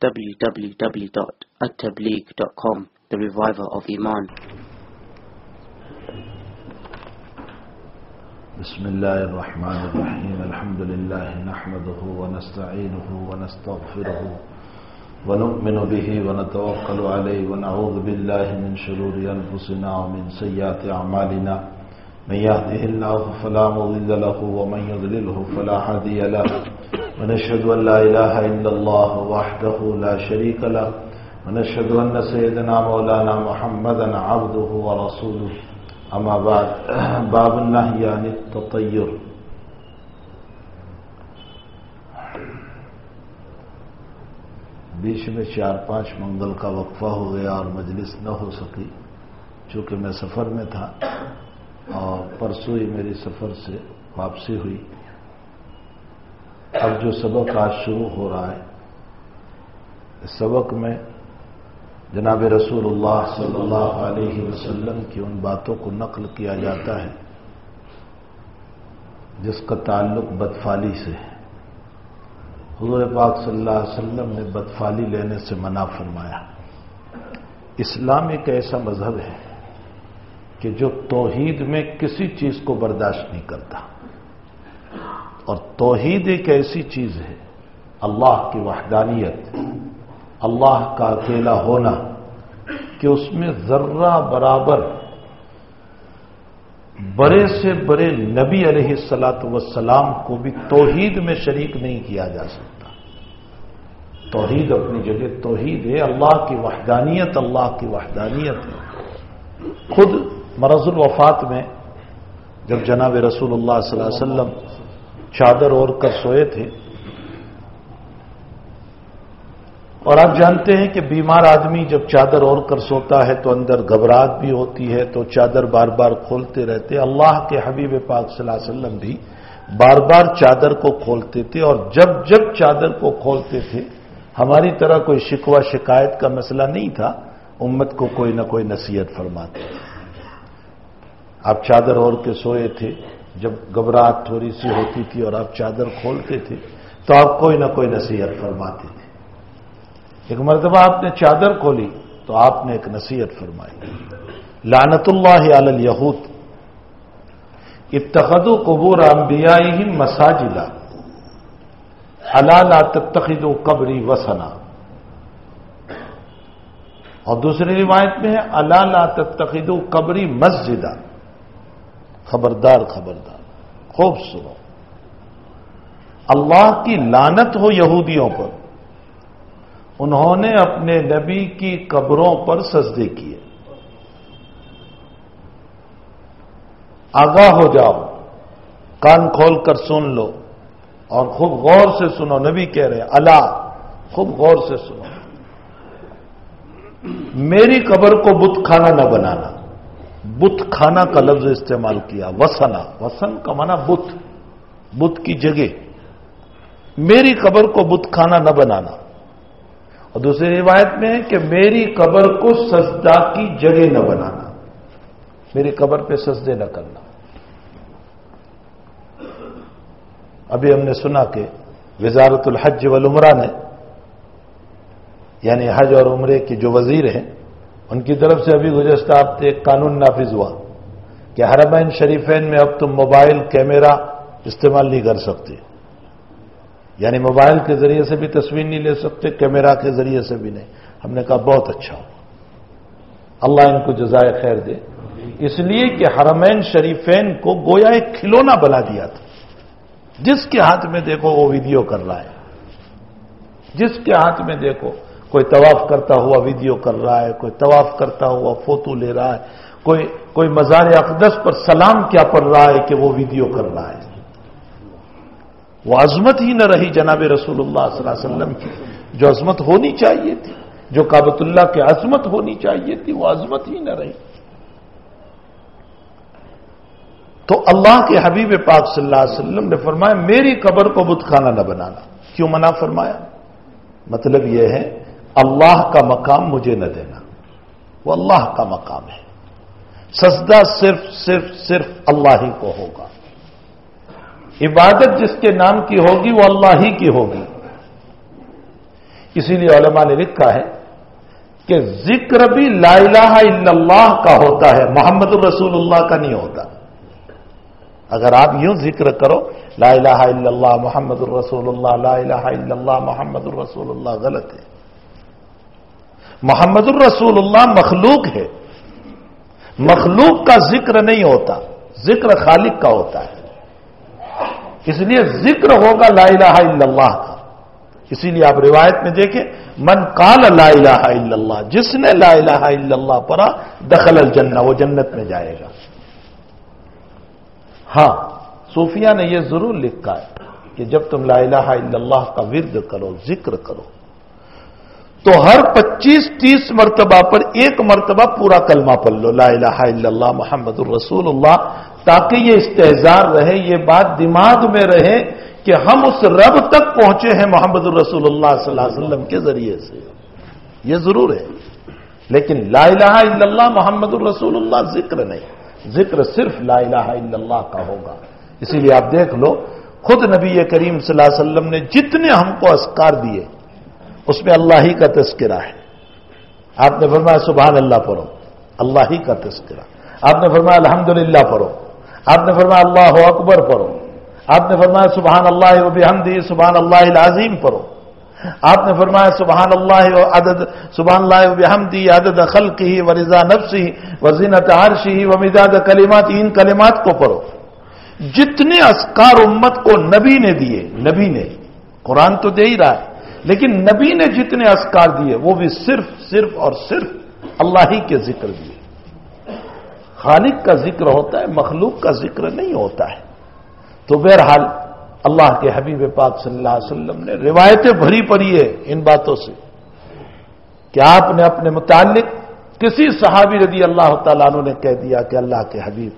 www.attableek.com, the reviver of Iman. بسم الله الرحمن الرحيم. الحمد لله نحمده ونستعينه ونستغفره ونؤمن به ونتوكل عليه ونعوذ بالله من شرور أنفسنا ومن سيئات أعمالنا. من يهده الله فلا مضل له ومن يضلله فلا هادي له. ونشهد أن لا إله إلا الله وحده لا شريك له. ونشهد أن سيدنا مولانا محمدا عبده ورسوله. اما بعد. باب النهي عن التطير. بیچ میں 4-5 منگل کا وقفہ ہو گیا اور مجلس نہ ہو سکی، چونکہ میں سفر میں تھا اور پرسوں ہی میری سفر سے واپسی ہوئی. اب جو سبق آج شروع ہو رہا ہے، اس سبق میں جناب رسول اللہ صلی اللہ علیہ وسلم کی ان باتوں کو نقل کیا جاتا ہے جس کا تعلق بدفعلی سے ہے. حضور پاک صلی اللہ علیہ وسلم نے بدفعلی لینے سے منع فرمایا. اسلام ایک ایسا مذہب ہے کہ جو توحید میں کسی چیز کو برداشت نہیں کرتا، اور توحید ایک ایسی چیز ہے، اللہ کی وحدانیت، اللہ کا اکیلا ہونا، کہ اس میں ذرہ برابر بڑے سے بڑے نبی علیہ الصلاۃ والسلام کو بھی توحید میں شریک نہیں کیا جا سکتا. توحید اپنی جگہ توحید ہے، اللہ کی وحدانیت اللہ کی وحدانیت ہے. خود مرض الوفات میں جب جناب رسول اللہ صلی اللہ علیہ وسلم چادر اوڑھ کر سوئے تھے، اور آپ جانتے ہیں کہ بیمار آدمی جب چادر اوڑھ کر سوتا ہے تو اندر گھبراہٹ بھی ہوتی ہے، تو چادر بار بار کھولتے رہتے. اللہ کے حبیب پاک صلی اللہ علیہ وسلم بھی بار بار چادر کو کھولتے تھے، اور جب جب چادر کو کھولتے تھے ہماری طرح کوئی شکوہ شکایت کا مسئلہ نہیں تھا، امت کو کوئی نہ کوئی نصیحت فرماتے تھے. آپ چادر اوڑھ کے سوئے تھے، جب گھبراہٹ تھوڑی سی ہوتی تھی اور آپ چادر کھولتے تھے تو آپ کوئی نہ کوئی نصیحت فرماتے تھے. ایک مرتبہ آپ نے چادر کھولی تو آپ نے ایک نصیحت فرمائی، لعنت اللہ علی الیہود اتخذوا قبور انبیائہم مساجدا الا لا تتخذوا قبری وثنا. اور دوسری روایت میں ہے الا لا تتخذوا قبری مسجدا. خبردار خبردار، خوب سنو. اللہ کی لعنت ہو یہودیوں پر، انہوں نے اپنے نبی کی قبروں پر سجدے کیے. آگاہ ہو جاؤ، کان کھول کر سن لو اور خوب غور سے سنو. نبی کہہ رہے ہیں الا، خوب غور سے سنو، میری قبر کو بت خانہ نہ بنانا. بت خانہ کا لفظ استعمال کیا. وسنا، وسن کا معنی بت، بت کی جگہ. میری قبر کو بت خانہ نہ بنانا. اور دوسری روایت میں ہے کہ میری قبر کو سجدہ کی جگہ نہ بنانا، میری قبر پہ سجدے نہ کرنا. ابھی ہم نے سنا کہ وزارت الحج والعمرہ نے، یعنی حج اور عمرے کے جو وزیر ہیں، ان کی طرف سے ابھی گزشتہ ہفتے ایک قانون نافذ ہوا کہ حرمین شریفین میں اب تم موبائل کیمرہ استعمال نہیں کر سکتے. یعنی موبائل کے ذریعے سے بھی تصویر نہیں لے سکتے، کیمرہ کے ذریعے سے بھی نہیں. ہم نے کہا بہت اچھا ہو، اللہ ان کو جزائے خیر دے. اس لیے کہ حرمین شریفین کو گویا ایک کھلونا بنا دیا تھا. جس کے ہاتھ میں دیکھو وہ ویڈیو کر رہا ہے، جس کے ہاتھ میں دیکھو کوئی طواف کرتا ہوا ویڈیو کر رہا ہے، کوئی طواف کرتا ہوا فوٹو لے رہا ہے، کوئی مزار اقدس پر سلام کیا پڑھ رہا ہے کہ وہ ویڈیو کر رہا ہے. وہ عظمت ہی نہ رہی جناب رسول اللہ صلی اللہ علیہ وسلم کی، جو عظمت ہونی چاہیے تھی، جو کعبۃ اللہ کی عظمت ہونی چاہیے تھی، وہ عظمت ہی نہ رہی. تو اللہ کے حبیب پاک صلی اللہ علیہ وسلم نے فرمایا میری قبر کو بت خانہ نہ بنانا. کیوں منع فرمایا؟ مطلب یہ ہے اللہ کا مقام مجھے نہ دینا، وہ اللہ کا مقام ہے. سجدہ صرف اللہ ہی کو ہوگا. عبادت جس کے نام کی ہوگی وہ اللہ ہی کی ہوگی. اسی لیے علماء نے لکھا ہے کہ ذکر بھی لا الہ الا اللہ کا ہوتا ہے، محمد الرسول اللہ کا نہیں ہوتا۔ اگر آپ یوں ذکر کرو لا الہ الا اللہ محمد الرسول اللہ، لا الہ الا اللہ محمد الرسول اللہ، غلط ہے۔ محمد الرسول اللہ مخلوق ہے، مخلوق کا ذکر نہیں ہوتا، ذکر خالق کا ہوتا ہے۔ اس لیے ذکر ہوگا لا الہ الا اللہ کا۔ اسی لیے آپ روایت میں دیکھیں من قال لا الہ الا اللہ، جس نے لا الہ الا اللہ پڑھا دخل الجنہ، وہ جنت میں جائے گا۔ ہاں صوفیہ نے یہ ضرور لکھا ہے کہ جب تم لا الہ الا اللہ کا ورد کرو، ذکر کرو، تو ہر 25-30 مرتبہ پر ایک مرتبہ پورا کلمہ پڑھ لو لا الہ الا اللہ محمد الرسول اللہ، تاکہ یہ استحضار رہے، یہ بات دماغ میں رہے کہ ہم اس رب تک پہنچے ہیں محمد الرسول اللہ صلی اللہ علیہ وسلم کے ذریعے سے۔ یہ ضرور ہے، لیکن لا الہ الا اللہ محمد الرسول اللہ ذکر نہیں، ذکر صرف لا الہ الا اللہ کا ہوگا۔ اسی لیے آپ دیکھ لو خود نبی کریم صلی اللہ علیہ وسلم نے جتنے ہم کو اذکار دیے اس میں اللہ ہی کا تذکرہ ہے۔ آپ نے فرمایا سبحان اللہ پڑھو، اللہ ہی کا تذکرہ۔ آپ نے فرمایا الحمدللہ پڑھو، آپ نے فرمایا اللہ اکبر پڑھو، آپ نے فرمایا سبحان اللہ و بحمدہ سبحان اللہ العظیم پڑھو، آپ نے فرمایا سبحان اللہ و بحمدہ عدد خلقہ و رضا نفسہ و زینت عرشہ و مداد کلمات، ان کلمات کو پڑھو۔ جتنے اذکار امت کو نبی نے دیے، نبی نے، قرآن تو دے ہی رہا ہے، لیکن نبی نے جتنے اذکار دیے وہ بھی صرف اور صرف اللہ ہی کے ذکر دیے۔ خالق کا ذکر ہوتا ہے، مخلوق کا ذکر نہیں ہوتا ہے۔ تو بہرحال اللہ کے حبیب پاک صلی اللہ علیہ وسلم نے روایتیں بھری پڑی ہے ان باتوں سے کہ آپ نے اپنے متعلق کسی صحابی رضی اللہ تعالیٰ عنہ نے کہہ دیا کہ اللہ کے حبیب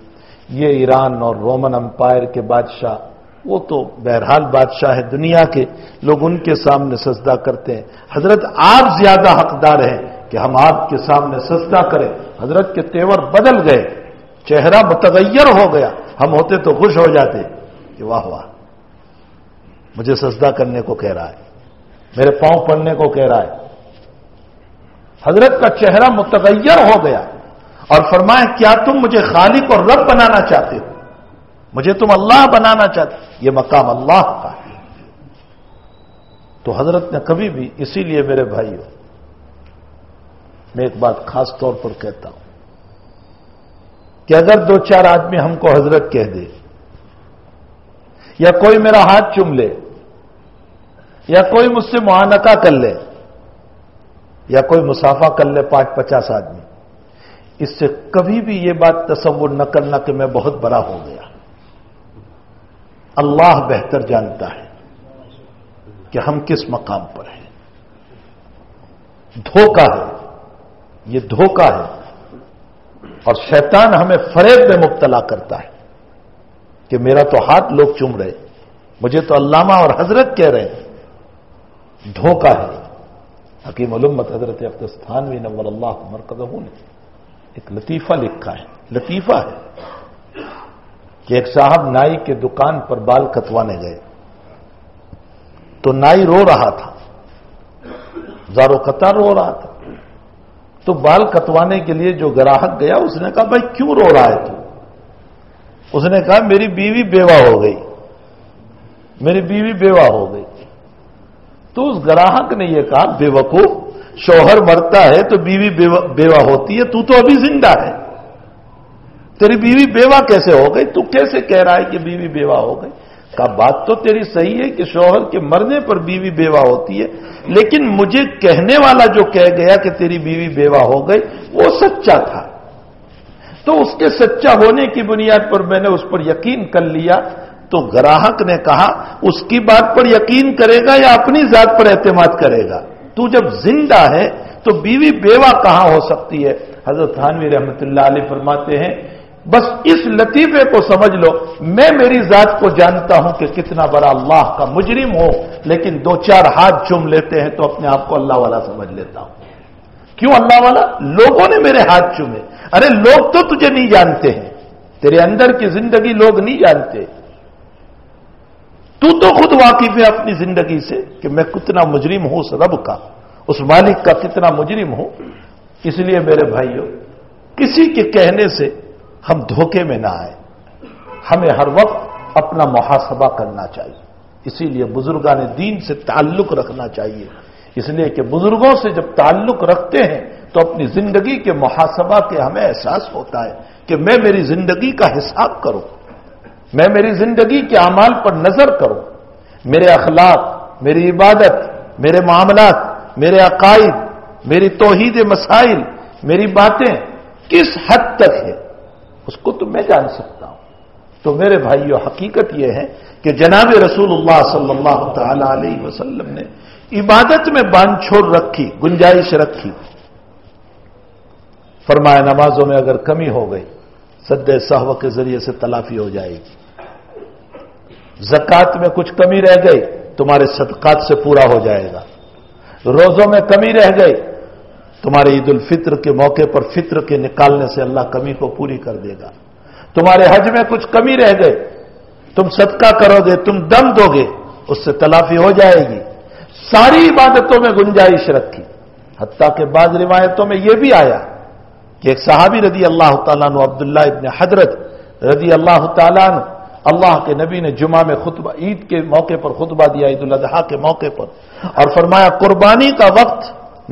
یہ ایران اور رومن امپائر کے بادشاہ، وہ تو بہرحال بادشاہ ہے دنیا کے، لوگ ان کے سامنے سجدہ کرتے ہیں، حضرت آپ زیادہ حقدار ہیں کہ ہم آپ کے سامنے سجدہ کریں۔ حضرت کے تیور بدل گئے، چہرہ متغیر ہو گیا، ہم ہوتے تو خوش ہو جاتے کہ واہ واہ مجھے سجدہ کرنے کو کہہ رہا ہے، میرے پاؤں پڑنے کو کہہ رہا ہے۔ حضرت کا چہرہ متغیر ہو گیا اور فرمایا کیا تم مجھے خالق اور رب بنانا چاہتے ہو؟ مجھے تم اللہ بنانا چاہتے؟ یہ مقام اللہ کا ہے۔ تو حضرت نے کبھی بھی، اسی لیے میرے بھائیوں میں ایک بات خاص طور پر کہتا ہوں کہ اگر 2-4 آدمی ہم کو حضرت کہہ دے، یا کوئی میرا ہاتھ چوم لے، یا کوئی مجھ سے معانقہ کر لے، یا کوئی مسافہ کر لے 5-50 آدمی، اس سے کبھی بھی یہ بات تصور نہ کرنا کہ میں بہت بڑا ہو گیا۔ اللہ بہتر جانتا ہے کہ ہم کس مقام پر ہیں۔ دھوکہ ہے، یہ دھوکہ ہے، اور شیطان ہمیں فریب میں مبتلا کرتا ہے کہ میرا تو ہاتھ لوگ چوم رہے، مجھے تو علامہ اور حضرت کہہ رہے ہیں۔ دھوکہ ہے۔ حکیم الامت حضرت اقدس تھانوی نور اللہ مرکزہ نے ایک لطیفہ لکھا ہے، لطیفہ ہے کہ ایک صاحب نائی کے دکان پر بال کٹوانے گئے تو نائی رو رہا تھا، زارو قطار رو رہا تھا، تو بال کٹوانے کے لیے جو گراہک گیا اس نے کہا بھائی کیوں رو رہا ہے تو؟ اس نے کہا میری بیوی بیوہ ہو گئی، میری بیوی بیوہ ہو گئی۔ تو اس گراہک نے یہ کہا بے وقوف، شوہر مرتا ہے تو بیوی بیوہ ہوتی ہے، تو ابھی زندہ ہے، تیری بیوی بیوہ کیسے ہو گئی؟ تو کیسے کہہ رہا ہے کہ بیوی بیوہ ہو گئی؟ کہا بات تو تیری صحیح ہے کہ شوہر کے مرنے پر بیوی بیوہ ہوتی ہے، لیکن مجھے کہنے والا جو کہہ گیا کہ تیری بیوی بیوہ ہو گئی وہ سچا تھا، تو اس کے سچا ہونے کی بنیاد پر میں نے اس پر یقین کر لیا۔ تو گراہک نے کہا اس کی بات پر یقین کرے گا یا اپنی ذات پر اعتماد کرے گا؟ تو جب زندہ ہے تو بیوی بیوہ کہاں ہو سکتی ہے؟ حضرت تھانوی رحمۃ اللہ علیہ فرماتے ہیں بس اس لطیفے کو سمجھ لو، میں میری ذات کو جانتا ہوں کہ کتنا بڑا اللہ کا مجرم ہوں، لیکن 2-4 ہاتھ چوم لیتے ہیں تو اپنے آپ کو اللہ والا سمجھ لیتا ہوں۔ کیوں اللہ والا؟ لوگوں نے میرے ہاتھ چومے۔ ارے لوگ تو تجھے نہیں جانتے ہیں، تیرے اندر کی زندگی لوگ نہیں جانتے، تو خود واقف ہے اپنی زندگی سے کہ میں کتنا مجرم ہوں اس رب کا۔ اس مالک کا کتنا مجرم ہوں. اس لیے میرے بھائیوں، کسی کے کہنے سے ہم دھوکے میں نہ آئے. ہمیں ہر وقت اپنا محاسبہ کرنا چاہیے. اسی لیے بزرگان دین سے تعلق رکھنا چاہیے. اس لیے کہ بزرگوں سے جب تعلق رکھتے ہیں تو اپنی زندگی کے محاسبہ کے ہمیں احساس ہوتا ہے کہ میں میری زندگی کا حساب کروں، میں میری زندگی کے اعمال پر نظر کروں. میرے اخلاق، میری عبادت، میرے معاملات، میرے عقائد، میری توحید مسائل، میری باتیں کس حد تک ہے، اس کو تو میں جان سکتا ہوں. تو میرے بھائیوں، حقیقت یہ ہے کہ جناب رسول اللہ صلی اللہ تعالی علیہ وسلم نے عبادت میں باندھ چھوڑ رکھی، گنجائش رکھی. فرمایا نمازوں میں اگر کمی ہو گئی سد سہو کے ذریعے سے تلافی ہو جائے گی. زکات میں کچھ کمی رہ گئی تمہارے صدقات سے پورا ہو جائے گا. روزوں میں کمی رہ گئی تمہارے عید الفطر کے موقع پر فطر کے نکالنے سے اللہ کمی کو پوری کر دے گا. تمہارے حج میں کچھ کمی رہ گئی، تم صدقہ کرو گے، تم دم دو گے، اس سے تلافی ہو جائے گی. ساری عبادتوں میں گنجائش رکھی. حتیٰ کہ بعض روایتوں میں یہ بھی آیا کہ ایک صحابی رضی اللہ تعالیٰ عنہ عبداللہ ابن حضرت رضی اللہ تعالیٰ عنہ، اللہ کے نبی نے جمعہ میں خطبہ، عید کے موقع پر خطبہ دیا، عید الاضحیٰ کے موقع پر، اور فرمایا قربانی کا وقت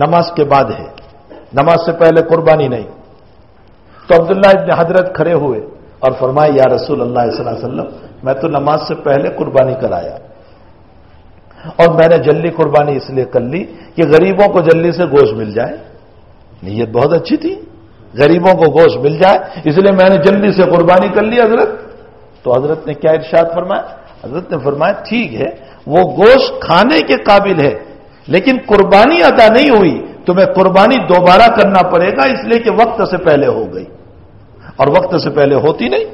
نماز کے بعد ہے، نماز سے پہلے قربانی نہیں. تو عبداللہ ابن حضرت کھڑے ہوئے اور فرمایا یا رسول اللہ صلی اللہ علیہ وسلم، میں تو نماز سے پہلے قربانی کرایا، اور میں نے جلدی قربانی اس لیے کر لی کہ غریبوں کو جلدی سے گوشت مل جائے. نیت بہت اچھی تھی، غریبوں کو گوشت مل جائے، اس لیے میں نے جلدی سے قربانی کر لی حضرت. تو حضرت نے کیا ارشاد فرمایا؟ حضرت نے فرمایا ٹھیک ہے، وہ گوشت کھانے کے قابل ہے، لیکن قربانی ادا نہیں ہوئی، تمہیں قربانی دوبارہ کرنا پڑے گا، اس لیے کہ وقت سے پہلے ہو گئی، اور وقت سے پہلے ہوتی نہیں.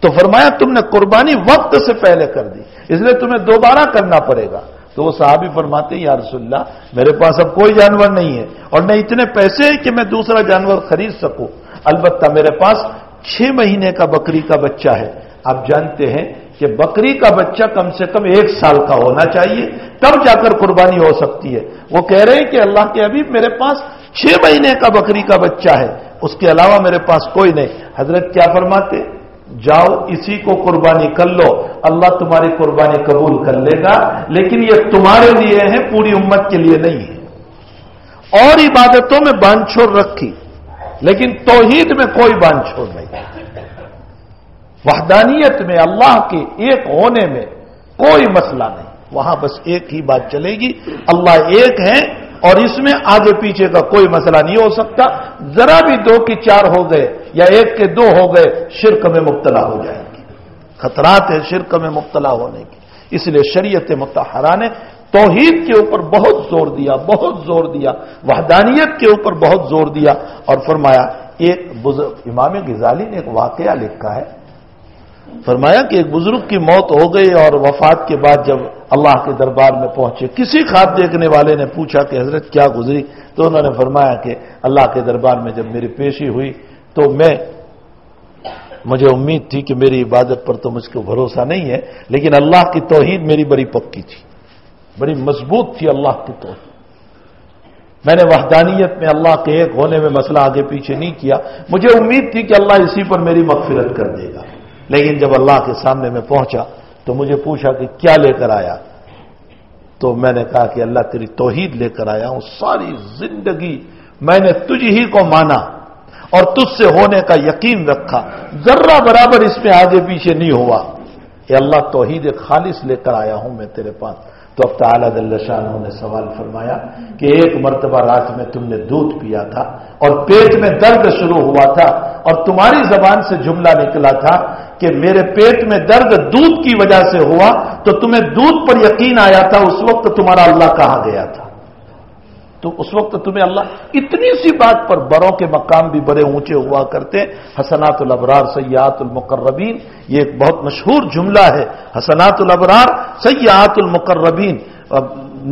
تو فرمایا تم نے قربانی وقت سے پہلے کر دی، اس لیے تمہیں دوبارہ کرنا پڑے گا. تو وہ صحابی فرماتے ہیں یا رسول اللہ، میرے پاس اب کوئی جانور نہیں ہے اور نہ اتنے پیسے ہیں کہ میں دوسرا جانور خرید سکوں. البتہ میرے پاس 6 مہینے کا بکری کا بچہ ہے. آپ جانتے ہیں کہ بکری کا بچہ کم سے کم 1 سال کا ہونا چاہیے، تب جا کر قربانی ہو سکتی ہے. وہ کہہ رہے ہیں کہ اللہ کے حبیب میرے پاس 6 مہینے کا بکری کا بچہ ہے، اس کے علاوہ میرے پاس کوئی نہیں. حضرت کیا فرماتے؟ جاؤ اسی کو قربانی کر لو، اللہ تمہاری قربانی قبول کر لے گا، لیکن یہ تمہارے لیے ہے، پوری امت کے لیے نہیں ہے. اور عبادتوں میں باندھ چھوڑ رکھی، لیکن توحید میں کوئی باندھ چھوڑ نہیں. وحدانیت میں، اللہ کے ایک ہونے میں کوئی مسئلہ نہیں. وہاں بس ایک ہی بات چلے گی، اللہ ایک ہے، اور اس میں آگے پیچھے کا کوئی مسئلہ نہیں ہو سکتا. ذرا بھی 2 کی 4 ہو گئے یا 1 کے 2 ہو گئے، شرک میں مبتلا ہو جائیں گے. خطرات ہے شرک میں مبتلا ہونے کی. اس لیے شریعت مطہرہ نے توحید کے اوپر بہت زور دیا، بہت زور دیا، وحدانیت کے اوپر بہت زور دیا. اور فرمایا، ایک بزرگ امام غزالی نے ایک واقعہ لکھا ہے، فرمایا کہ ایک بزرگ کی موت ہو گئی اور وفات کے بعد جب اللہ کے دربار میں پہنچے، کسی خواب دیکھنے والے نے پوچھا کہ حضرت کیا گزری؟ تو انہوں نے فرمایا کہ اللہ کے دربار میں جب میری پیشی ہوئی تو مجھے امید تھی کہ میری عبادت پر تو مجھ کو بھروسہ نہیں ہے، لیکن اللہ کی توحید میری بڑی پکی تھی، بڑی مضبوط تھی اللہ کی توحید. میں نے وحدانیت میں اللہ کے ایک ہونے میں مسئلہ آگے پیچھے نہیں کیا، مجھے امید تھی کہ اللہ اسی پر میری مغفرت کر دے گا. لیکن جب اللہ کے سامنے میں پہنچا تو مجھے پوچھا کہ کیا لے کر آیا؟ تو میں نے کہا کہ اللہ تیری توحید لے کر آیا ہوں. ساری زندگی میں نے تجھ ہی کو مانا اور تجھ سے ہونے کا یقین رکھا، ذرہ برابر اس میں آگے پیچھے نہیں ہوا. کہ اللہ توحید خالص لے کر آیا ہوں میں تیرے پاس. تو اب تعالیٰ جل شانہ نے سوال فرمایا کہ ایک مرتبہ رات میں تم نے دودھ پیا تھا اور پیٹ میں درد شروع ہوا تھا، اور تمہاری زبان سے جملہ نکلا تھا کہ میرے پیٹ میں درد دودھ کی وجہ سے ہوا، تو تمہیں دودھ پر یقین آیا تھا، اس وقت تمہارا اللہ کہاں گیا تھا؟ تو اس وقت تمہیں اللہ، اتنی سی بات پر بڑوں کے مقام بھی بڑے اونچے ہوا کرتے. حسنات الابرار سیئات المقربین، یہ ایک بہت مشہور جملہ ہے. حسنات الابرار سیئات المقربین،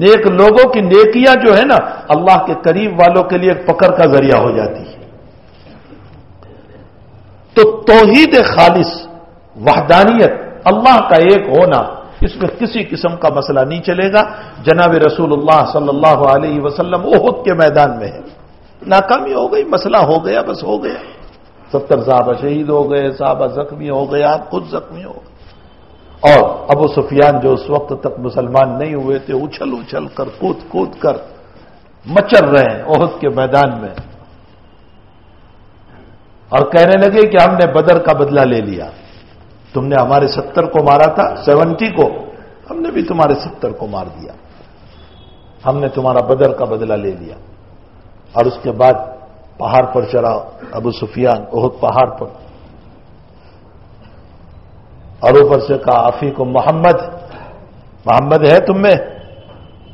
نیک لوگوں کی نیکیاں جو ہے نا اللہ کے قریب والوں کے لیے ایک پکڑ کا ذریعہ ہو جاتی ہے. تو توحید خالص، وحدانیت، اللہ کا ایک ہونا، اس میں کسی قسم کا مسئلہ نہیں چلے گا. جناب رسول اللہ صلی اللہ علیہ وسلم احد کے میدان میں ہے, ناکامی ہو گئی, مسئلہ ہو گیا, بس ہو گیا. 70 صحابہ شہید ہو گئے, صحابہ زخمی ہو گئے, آپ خود زخمی ہو گئے. اور ابو سفیان جو اس وقت تک مسلمان نہیں ہوئے تھے, اچھل اچھل کر, کود کود کر مچل رہے ہیں احد کے میدان میں, اور کہنے لگے کہ ہم نے بدر کا بدلہ لے لیا. تم نے ہمارے 70 کو مارا تھا, 70 کو, ہم نے بھی تمہارے 70 کو مار دیا. ہم نے تمہارا بدر کا بدلہ لے لیا. اور اس کے بعد پہاڑ پر چڑھا ابو سفیان, احد پہاڑ پر, اور اوپر سے کہا افیکم محمد, محمد ہے تم میں.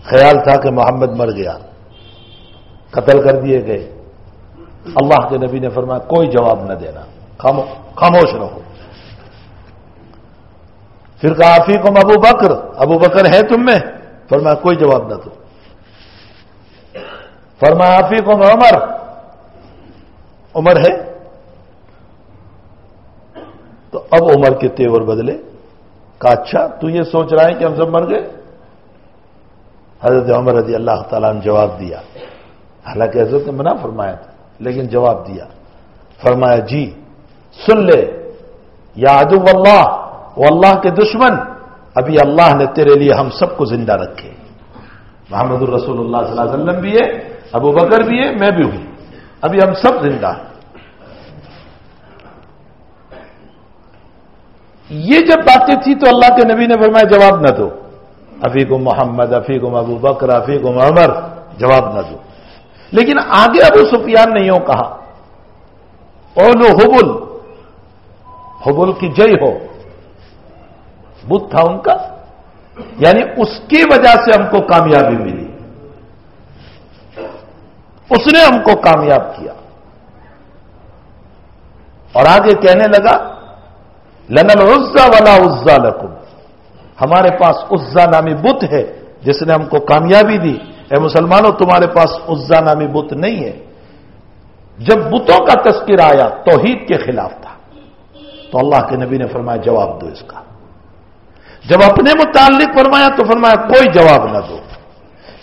خیال تھا کہ محمد مر گیا, قتل کر دیے گئے. اللہ کے نبی نے فرمایا کوئی جواب نہ دینا, خاموش رہو. پھر کہا افیکم ابو بکر, ابو بکر ہے تم میں. فرمایا کوئی جواب نہ دو. فرمایا افیکم عمر, عمر ہے. تو اب عمر کے تیور بدلے. کہا اچھا تو یہ سوچ رہا ہے کہ ہم سب مر گئے؟ حضرت عمر رضی اللہ تعالیٰ نے جواب دیا, حالانکہ حضرت نے منع فرمایا تھا, لیکن جواب دیا. فرمایا جی سن لے یا عدو اللہ, وہ اللہ کے دشمن, ابھی اللہ نے تیرے لیے ہم سب کو زندہ رکھے. محمد الرسول اللہ صلی اللہ علیہ وسلم بھی ہے, ابو بکر بھی ہے, میں بھی ہوں, ابھی ہم سب زندہ ہیں. یہ جب باتیں تھی تو اللہ کے نبی نے فرمایا جواب نہ دو. افیکم محمد, افیکم ابو بکر, افیکم عمر, جواب نہ دو. لیکن آگے ابو سفیان نے یوں کہا, اولو حبل, حبل کی جئی ہو, بت تھا ان کا, یعنی اس کی وجہ سے ہم کو کامیابی ملی, اس نے ہم کو کامیاب کیا. اور آگے کہنے لگا لنا العزا ولا عزا لکم, ہمارے پاس عزا نامی بت ہے جس نے ہم کو کامیابی دی. اے مسلمانوں تمہارے پاس عزا نامی بت نہیں ہے. جب بتوں کا تذکرہ آیا توحید کے خلاف تھا, تو اللہ کے نبی نے فرمایا جواب دو اس کا. جب اپنے متعلق فرمایا تو فرمایا کوئی جواب نہ دو.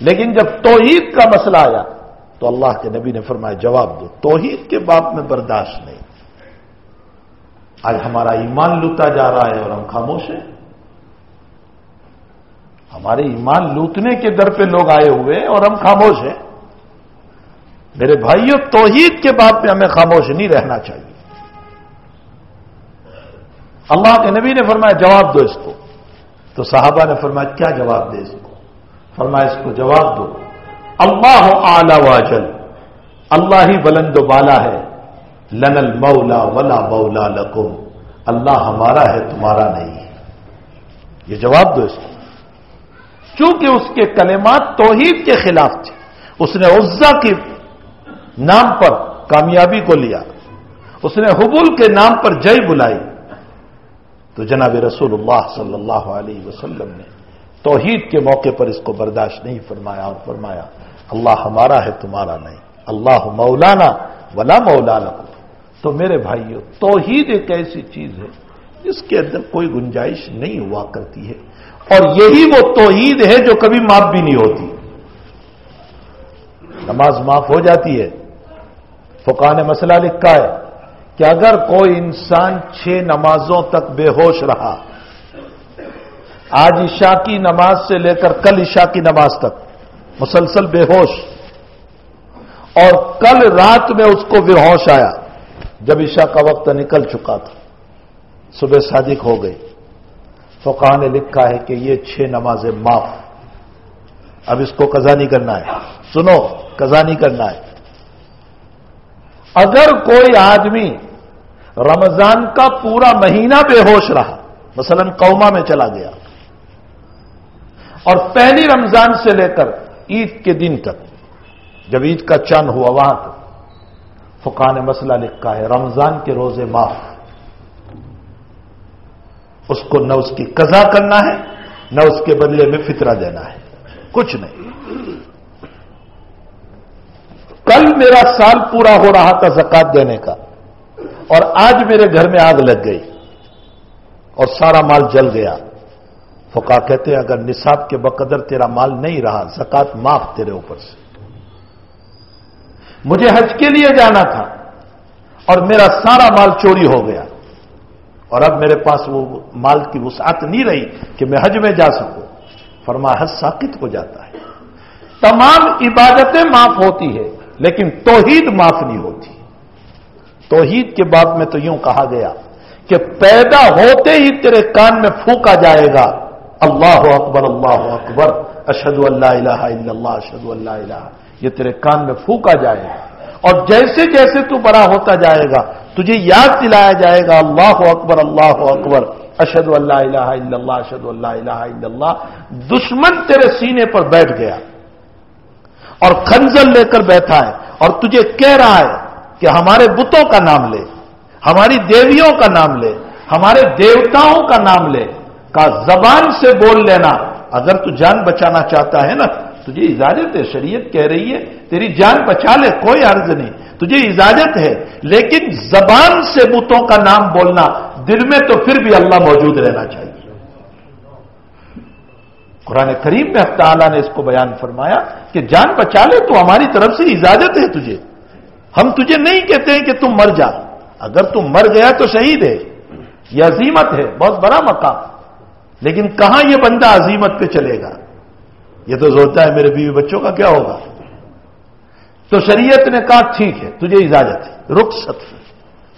لیکن جب توحید کا مسئلہ آیا تو اللہ کے نبی نے فرمایا جواب دو. توحید کے باب میں برداشت نہیں. آج ہمارا ایمان لوٹا جا رہا ہے اور ہم خاموش ہیں. ہمارے ایمان لوٹنے کے در پہ لوگ آئے ہوئے اور ہم خاموش ہیں. میرے بھائیوں توحید کے باب میں ہمیں خاموش نہیں رہنا چاہیے. اللہ کے نبی نے فرمایا جواب دو اس کو. تو صحابہ نے فرمایا کیا جواب دے اس کو؟ فرمایا اس کو جواب دو اللہ اعلی واجل, اللہ ہی بلند و بالا ہے. لن المولا ولا مولا لکم, اللہ ہمارا ہے تمہارا نہیں. یہ جواب دو اس کو. چونکہ اس کے کلمات توحید کے خلاف تھے, اس نے عزا کے نام پر کامیابی کو لیا, اس نے حبول کے نام پر جئی بلائی. تو جناب رسول اللہ صلی اللہ علیہ وسلم نے توحید کے موقع پر اس کو برداشت نہیں فرمایا اور فرمایا اللہ ہمارا ہے تمہارا نہیں, اللہ مولانا ولا مولا لکم. تو میرے بھائیوں توحید ایک ایسی چیز ہے جس کے اندر کوئی گنجائش نہیں ہوا کرتی ہے, اور یہی وہ توحید ہے جو کبھی معاف بھی نہیں ہوتی. نماز معاف ہو جاتی ہے. فقہاء نے مسئلہ لکھا ہے کہ اگر کوئی انسان 6 نمازوں تک بے ہوش رہا, آج عشاء کی نماز سے لے کر کل عشاء کی نماز تک مسلسل بے ہوش, اور کل رات میں اس کو بے ہوش آیا جب عشاء کا وقت نکل چکا تھا, صبح صادق ہو گئی, فقہاء نے لکھا ہے کہ یہ 6 نمازیں معاف. اب اس کو قضا نہیں کرنا ہے. سنو, قضا نہیں کرنا ہے. اگر کوئی آدمی رمضان کا پورا مہینہ بے ہوش رہا, مثلا قوما میں چلا گیا, اور پہلی رمضان سے لے کر عید کے دن تک, جب عید کا چاند ہوا وہاں تک, فقہاء نے مسئلہ لکھا ہے رمضان کے روزے معاف. اس کو نہ اس کی قضا کرنا ہے نہ اس کے بدلے میں فطرہ دینا ہے, کچھ نہیں. کل میرا سال پورا ہو رہا تھا زکات دینے کا, اور آج میرے گھر میں آگ لگ گئی اور سارا مال جل گیا. فقہ کہتے ہیں اگر نصاب کے بقدر تیرا مال نہیں رہا زکات معاف تیرے اوپر سے. مجھے حج کے لیے جانا تھا اور میرا سارا مال چوری ہو گیا اور اب میرے پاس وہ مال کی وسعت نہیں رہی کہ میں حج میں جا سکوں. فرمایا حج ساقط ہو جاتا ہے. تمام عبادتیں معاف ہوتی ہے لیکن توحید معاف نہیں ہوتی. توحید کے باب میں تو یوں کہا گیا کہ پیدا ہوتے ہی تیرے کان میں پھونکا جائے گا اللہ اکبر اشہد ان لا الہ الا اللہ اشہد ان لا الہ. یہ تیرے کان میں پھونکا جائے گا اور جیسے جیسے تو بڑا ہوتا جائے گا تجھے یاد دلایا جائے گا اللہ اکبر اشہد ان لا الہ الا اللہ اشہد ان لا الہ الا اللہ. دشمن تیرے سینے پر بیٹھ گیا اور خنجر لے کر بیٹھا ہے اور تجھے کہہ رہا ہے کہ ہمارے بتوں کا نام لے, ہماری دیویوں کا نام لے, ہمارے دیوتاؤں کا نام لے. کا زبان سے بول لینا. اگر تو جان بچانا چاہتا ہے نا تجھے اجازت ہے, شریعت کہہ رہی ہے تیری جان بچا لے, کوئی عرض نہیں, تجھے اجازت ہے. لیکن زبان سے بتوں کا نام بولنا, دل میں تو پھر بھی اللہ موجود رہنا چاہیے. قرآن کریم میں اللہ تعالیٰ نے اس کو بیان فرمایا کہ جان بچا لے, تو ہماری طرف سے اجازت ہے تجھے. ہم تجھے نہیں کہتے ہیں کہ تم مر جا, اگر تم مر گیا تو شہید ہے, یہ عظیمت ہے, بہت بڑا مقام. لیکن کہاں یہ بندہ عظیمت پہ چلے گا؟ یہ تو سوچتا ہے میرے بیوی بچوں کا کیا ہوگا. تو شریعت نے کہا ٹھیک ہے تجھے اجازت ہے, رخصت ہے,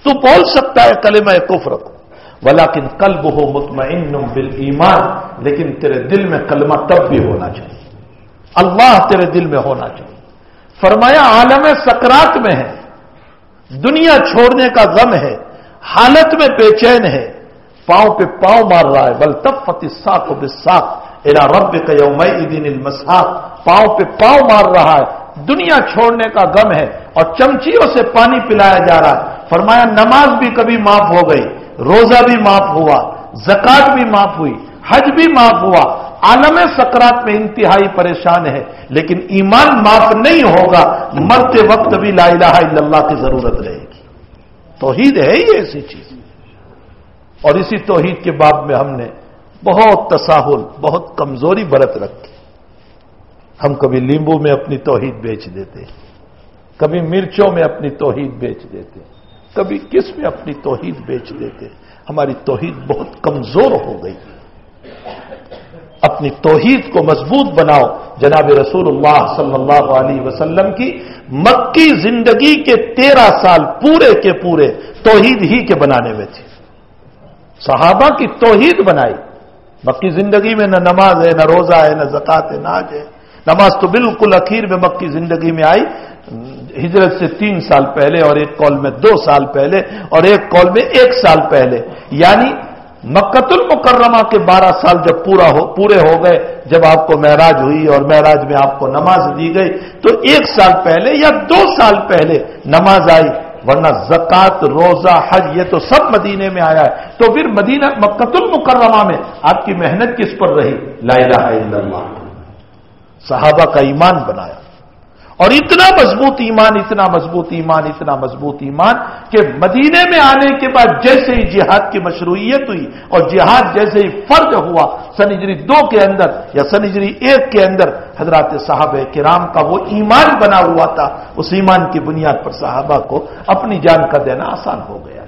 تو بول سکتا ہے کلمہ کفر کو, ولیکن قلبہ مطمئن بالایمان, لیکن تیرے دل میں کلمہ تب بھی ہونا چاہیے, اللہ تیرے دل میں ہونا چاہیے. فرمایا عالم سکرات میں ہے, دنیا چھوڑنے کا غم ہے, حالت میں بے چین ہے, پاؤں پہ پاؤں مار رہا ہے. بل تفت الساق بالساق الی ربک یومئذ المساق, پاؤں پہ پاؤں مار رہا ہے, دنیا چھوڑنے کا غم ہے اور چمچیوں سے پانی پلایا جا رہا ہے. فرمایا نماز بھی کبھی معاف ہو گئی, روزہ بھی معاف ہوا, زکات بھی معاف ہوئی, حج بھی معاف ہوا, عالم سکرات میں انتہائی پریشان ہے, لیکن ایمان معاف نہیں ہوگا, مرتے وقت بھی لا الہ الا اللہ کی ضرورت رہے گی. توحید ہے یہ ایسی چیز. اور اسی توحید کے باب میں ہم نے بہت تساہل, بہت کمزوری برت رکھی. ہم کبھی لیمبو میں اپنی توحید بیچ دیتے, کبھی مرچوں میں اپنی توحید بیچ دیتے, کبھی کس میں اپنی توحید بیچ دیتے. ہماری توحید بہت کمزور ہو گئی. اپنی توحید کو مضبوط بناؤ. جناب رسول اللہ صلی اللہ علیہ وسلم کی مکی زندگی کے 13 سال پورے کے پورے توحید ہی کے بنانے میں تھے. صحابہ کی توحید بنائی. مکی زندگی میں نہ نماز ہے, نہ روزہ ہے, نہ زکات ہے, نہ حج ہے. نماز تو بالکل اخیر میں مکی زندگی میں آئی, ہجرت سے 3 سال پہلے, اور ایک قول میں 2 سال پہلے, اور ایک قول میں 1 سال پہلے. یعنی مکۃ المکرمہ کے 12 سال جب پورے ہو گئے, جب آپ کو معراج ہوئی اور معراج میں آپ کو نماز دی گئی, تو 1 سال پہلے یا 2 سال پہلے نماز آئی. ورنہ زکات, روزہ, حج یہ تو سب مدینے میں آیا ہے. تو پھر مدینہ مکۃ المکرمہ میں آپ کی محنت کس پر رہی؟ لا الہ الا اللہ. صحابہ کا ایمان بنایا, اور اتنا مضبوط ایمان, اتنا مضبوط ایمان, اتنا مضبوط ایمان کہ مدینے میں آنے کے بعد جیسے ہی جہاد کی مشروعیت ہوئی اور جہاد جیسے ہی فرض ہوا سن ہجری 2 کے اندر یا سن ہجری 1 کے اندر, حضرات صحابہ کرام کا وہ ایمان بنا ہوا تھا, اس ایمان کی بنیاد پر صحابہ کو اپنی جان کا دینا آسان ہو گیا.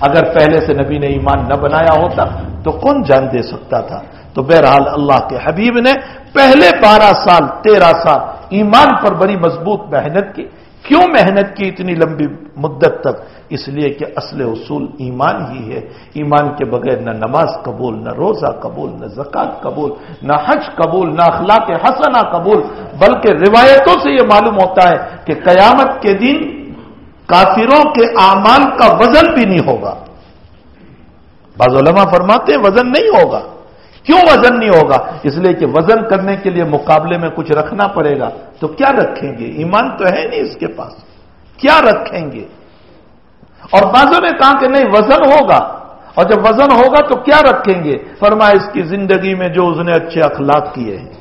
اگر پہلے سے نبی نے ایمان نہ بنایا ہوتا تو کون جان دے سکتا تھا؟ تو بہرحال اللہ کے حبیب نے پہلے 12 سال 13 سال ایمان پر بڑی مضبوط محنت کی. کیوں محنت کی اتنی لمبی مدت تک؟ اس لیے کہ اصل اصول ایمان ہی ہے. ایمان کے بغیر نہ نماز قبول, نہ روزہ قبول, نہ زکات قبول, نہ حج قبول, نہ اخلاق حسنہ قبول. بلکہ روایتوں سے یہ معلوم ہوتا ہے کہ قیامت کے دن کافروں کے اعمال کا وزن بھی نہیں ہوگا. بعض علماء فرماتے ہیں وزن نہیں ہوگا. کیوں وزن نہیں ہوگا؟ اس لیے کہ وزن کرنے کے لیے مقابلے میں کچھ رکھنا پڑے گا. تو کیا رکھیں گے؟ ایمان تو ہے نہیں اس کے پاس, کیا رکھیں گے؟ اور بعضوں نے کہا کہ نہیں وزن ہوگا, اور جب وزن ہوگا تو کیا رکھیں گے؟ فرمایا اس کی زندگی میں جو اس نے اچھے اخلاق کیے ہیں,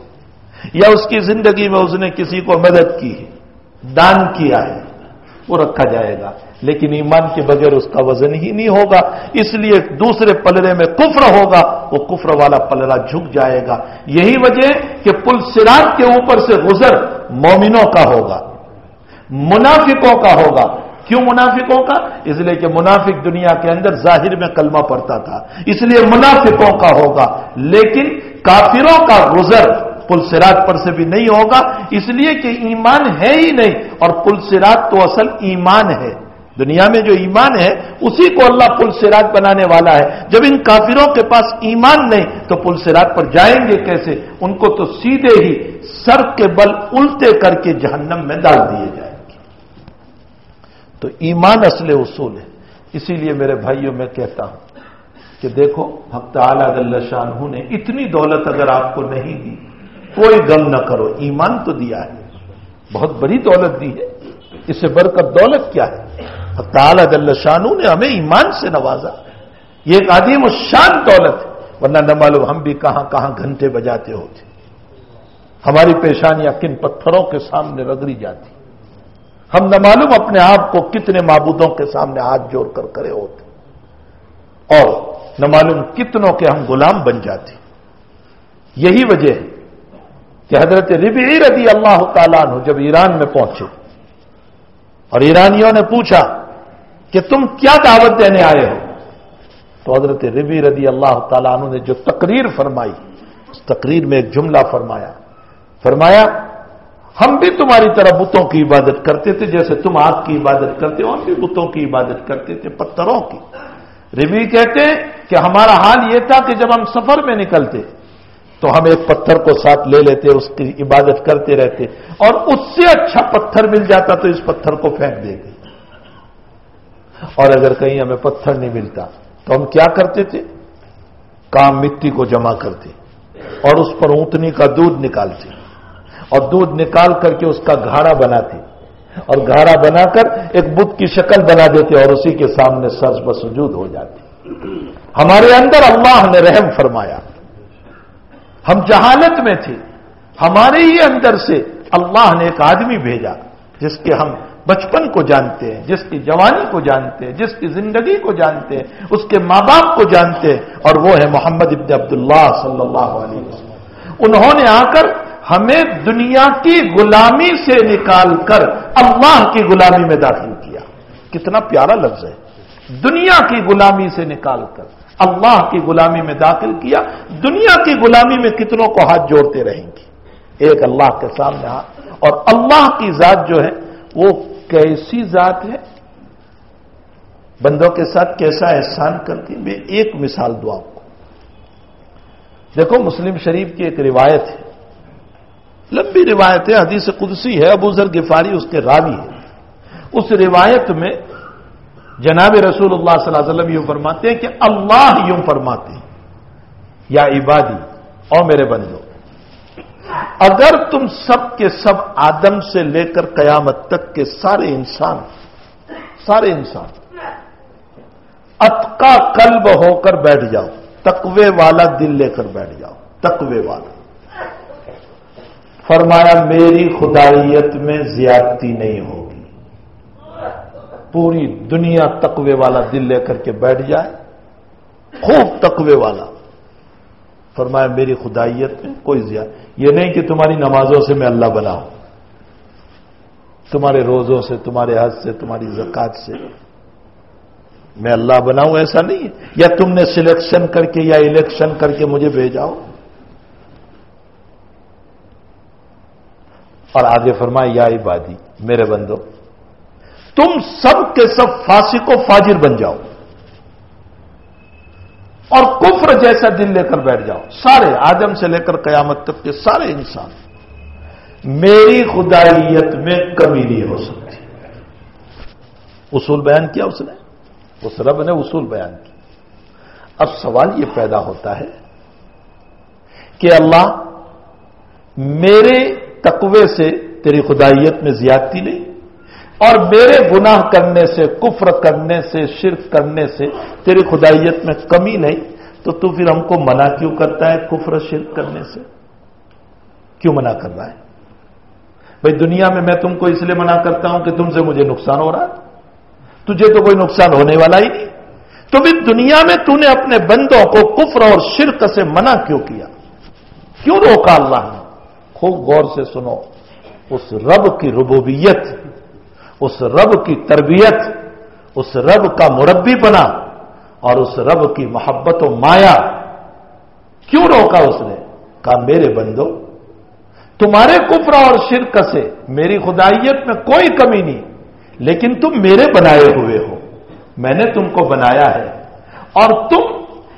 یا اس کی زندگی میں اس نے کسی کو مدد کی ہے, دان کیا ہے, وہ رکھا جائے گا، لیکن ایمان کے بغیر اس کا وزن ہی نہیں ہوگا، اس لیے دوسرے پلڑے میں کفر ہوگا، وہ کفر والا پلڑا جھک جائے گا۔ یہی وجہ کہ پل صراط کے اوپر سے گزر مومنوں کا ہوگا، منافقوں کا ہوگا۔ کیوں منافقوں کا؟ اس لیے کہ منافق دنیا کے اندر ظاہر میں کلمہ پڑھتا تھا، اس لیے منافقوں کا ہوگا، لیکن کافروں کا گزر پل صراط پر سے بھی نہیں ہوگا، اس لیے کہ ایمان ہے ہی نہیں، اور پل صراط تو اصل ایمان ہے۔ دنیا میں جو ایمان ہے اسی کو اللہ پل صراط بنانے والا ہے۔ جب ان کافروں کے پاس ایمان نہیں تو پل صراط پر جائیں گے کیسے؟ ان کو تو سیدھے ہی سر کے بل الٹے کر کے جہنم میں ڈال دیے جائیں گے۔ تو ایمان اصل اصول ہے۔ اسی لیے میرے بھائیوں میں کہتا ہوں کہ دیکھو حق تعالی جل شانہ نے اتنی دولت اگر آپ کو نہیں دی، کوئی غم نہ کرو، ایمان تو دیا ہے، بہت بڑی دولت دی ہے، اس سے بڑھ کر دولت کیا ہے؟ حق تعالی جل شانہ نے ہمیں ایمان سے نوازا، یہ ایک عظیم الشان دولت ہے، ورنہ نہ معلوم ہم بھی کہاں کہاں گھنٹے بجاتے ہوتے، ہماری پیشانیاں کن پتھروں کے سامنے رگڑی جاتی، ہم نہ معلوم اپنے آپ کو کتنے معبودوں کے سامنے ہاتھ جوڑ کر کھڑے ہوتے، اور نہ معلوم کتنوں کے ہم غلام بن جاتے۔ یہی وجہ ہے کہ حضرت ربعی رضی اللہ تعالیٰ عنہ جب ایران میں پہنچے اور ایرانیوں نے پوچھا کہ تم کیا دعوت دینے آئے ہو، تو حضرت ربعی رضی اللہ تعالیٰ عنہ نے جو تقریر فرمائی، اس تقریر میں ایک جملہ فرمایا ہم بھی تمہاری طرح بتوں کی عبادت کرتے تھے، جیسے تم آگ کی عبادت کرتے ہو ہم بھی بتوں کی عبادت کرتے تھے، پتھروں کی۔ ربعی کہتے ہیں کہ ہمارا حال یہ تھا کہ جب ہم سفر میں نکلتے تو ہم ایک پتھر کو ساتھ لے لیتے، اس کی عبادت کرتے رہتے، اور اس سے اچھا پتھر مل جاتا تو اس پتھر کو پھینک دیتے، اور اگر کہیں ہمیں پتھر نہیں ملتا تو ہم کیا کرتے تھے؟ کام مٹی کو جمع کرتے اور اس پر اونٹنی کا دودھ نکالتے، اور دودھ نکال کر کے اس کا گھاڑا بناتے، اور گھاڑا بنا کر ایک بت کی شکل بنا دیتے اور اسی کے سامنے سر بسجود ہو جاتے۔ ہمارے اندر اللہ نے رحم فرمایا، ہم جہالت میں تھے، ہمارے ہی اندر سے اللہ نے ایک آدمی بھیجا جس کے ہم بچپن کو جانتے ہیں، جس کی جوانی کو جانتے ہیں، جس کی زندگی کو جانتے ہیں، اس کے ماں باپ کو جانتے ہیں، اور وہ ہے محمد ابن عبداللہ صلی اللہ علیہ وسلم۔ انہوں نے آ کر ہمیں دنیا کی غلامی سے نکال کر اللہ کی غلامی میں داخل کیا۔ کتنا پیارا لفظ ہے، دنیا کی غلامی سے نکال کر اللہ کی غلامی میں داخل کیا۔ دنیا کی غلامی میں کتنوں کو ہاتھ جوڑتے رہیں گے، ایک اللہ کے سامنے ہاتھ۔ اور اللہ کی ذات جو ہے وہ کیسی ذات ہے، بندوں کے ساتھ کیسا احسان کرتی ہے۔ میں ایک مثال دوں آپ کو، دیکھو مسلم شریف کی ایک روایت ہے، لمبی روایت ہے، حدیث قدسی ہے، ابو ذر غفاری اس کے راوی ہے۔ اس روایت میں جناب رسول اللہ صلی اللہ علیہ وسلم یوں فرماتے ہیں کہ اللہ یوں فرماتے ہیں، یا عبادی، اور میرے بندو، اگر تم سب کے سب آدم سے لے کر قیامت تک کے سارے انسان اتقا قلب ہو کر بیٹھ جاؤ، تقوی والا دل لے کر بیٹھ جاؤ، تقوی والا، فرمایا میری خدائیت میں زیادتی نہیں ہوگی۔ پوری دنیا تقوی والا دل لے کر کے بیٹھ جائے، خوب تقوی والا، فرمایا میری خدائیت میں کوئی زیادتی، یہ نہیں کہ تمہاری نمازوں سے میں اللہ بناؤں، تمہارے روزوں سے، تمہارے حج سے، تمہاری زکات سے میں اللہ بناؤں، ایسا نہیں ہے، یا تم نے سلیکشن کر کے یا الیکشن کر کے مجھے بھیجاؤ۔ اور آگے فرمایا یا عبادی، میرے بندو، تم سب کے سب فاسق و فاجر بن جاؤ اور کفر جیسا دل لے کر بیٹھ جاؤ، سارے آدم سے لے کر قیامت تک کے سارے انسان، میری خدائیت میں کمی نہیں ہو سکتی۔ اصول بیان کیا اس نے، اس رب نے اصول بیان کیا۔ اب سوال یہ پیدا ہوتا ہے کہ اللہ میرے تقوی سے تیری خدائیت میں زیادتی نہیں، اور میرے گناہ کرنے سے، کفر کرنے سے، شرک کرنے سے تیری خدائیت میں کمی نہیں، تو پھر ہم کو منع کیوں کرتا ہے کفر شرک کرنے سے؟ کیوں منع کر رہا ہے؟ بھئی دنیا میں میں تم کو اس لیے منع کرتا ہوں کہ تم سے مجھے نقصان ہو رہا ہے، تجھے تو کوئی نقصان ہونے والا ہی نہیں، تو بھی دنیا میں تو نے اپنے بندوں کو کفر اور شرک سے منع کیوں کیا، کیوں روکا اللہ نے؟ خوب غور سے سنو، اس رب کی ربوبیت، اس رب کی تربیت، اس رب کا مربی بنا اور اس رب کی محبت و مایا کیوں روکا اس نے؟ کہا میرے بندو، تمہارے کفر اور شرک سے میری خدائیت میں کوئی کمی نہیں، لیکن تم میرے بنائے ہوئے ہو، میں نے تم کو بنایا ہے، اور تم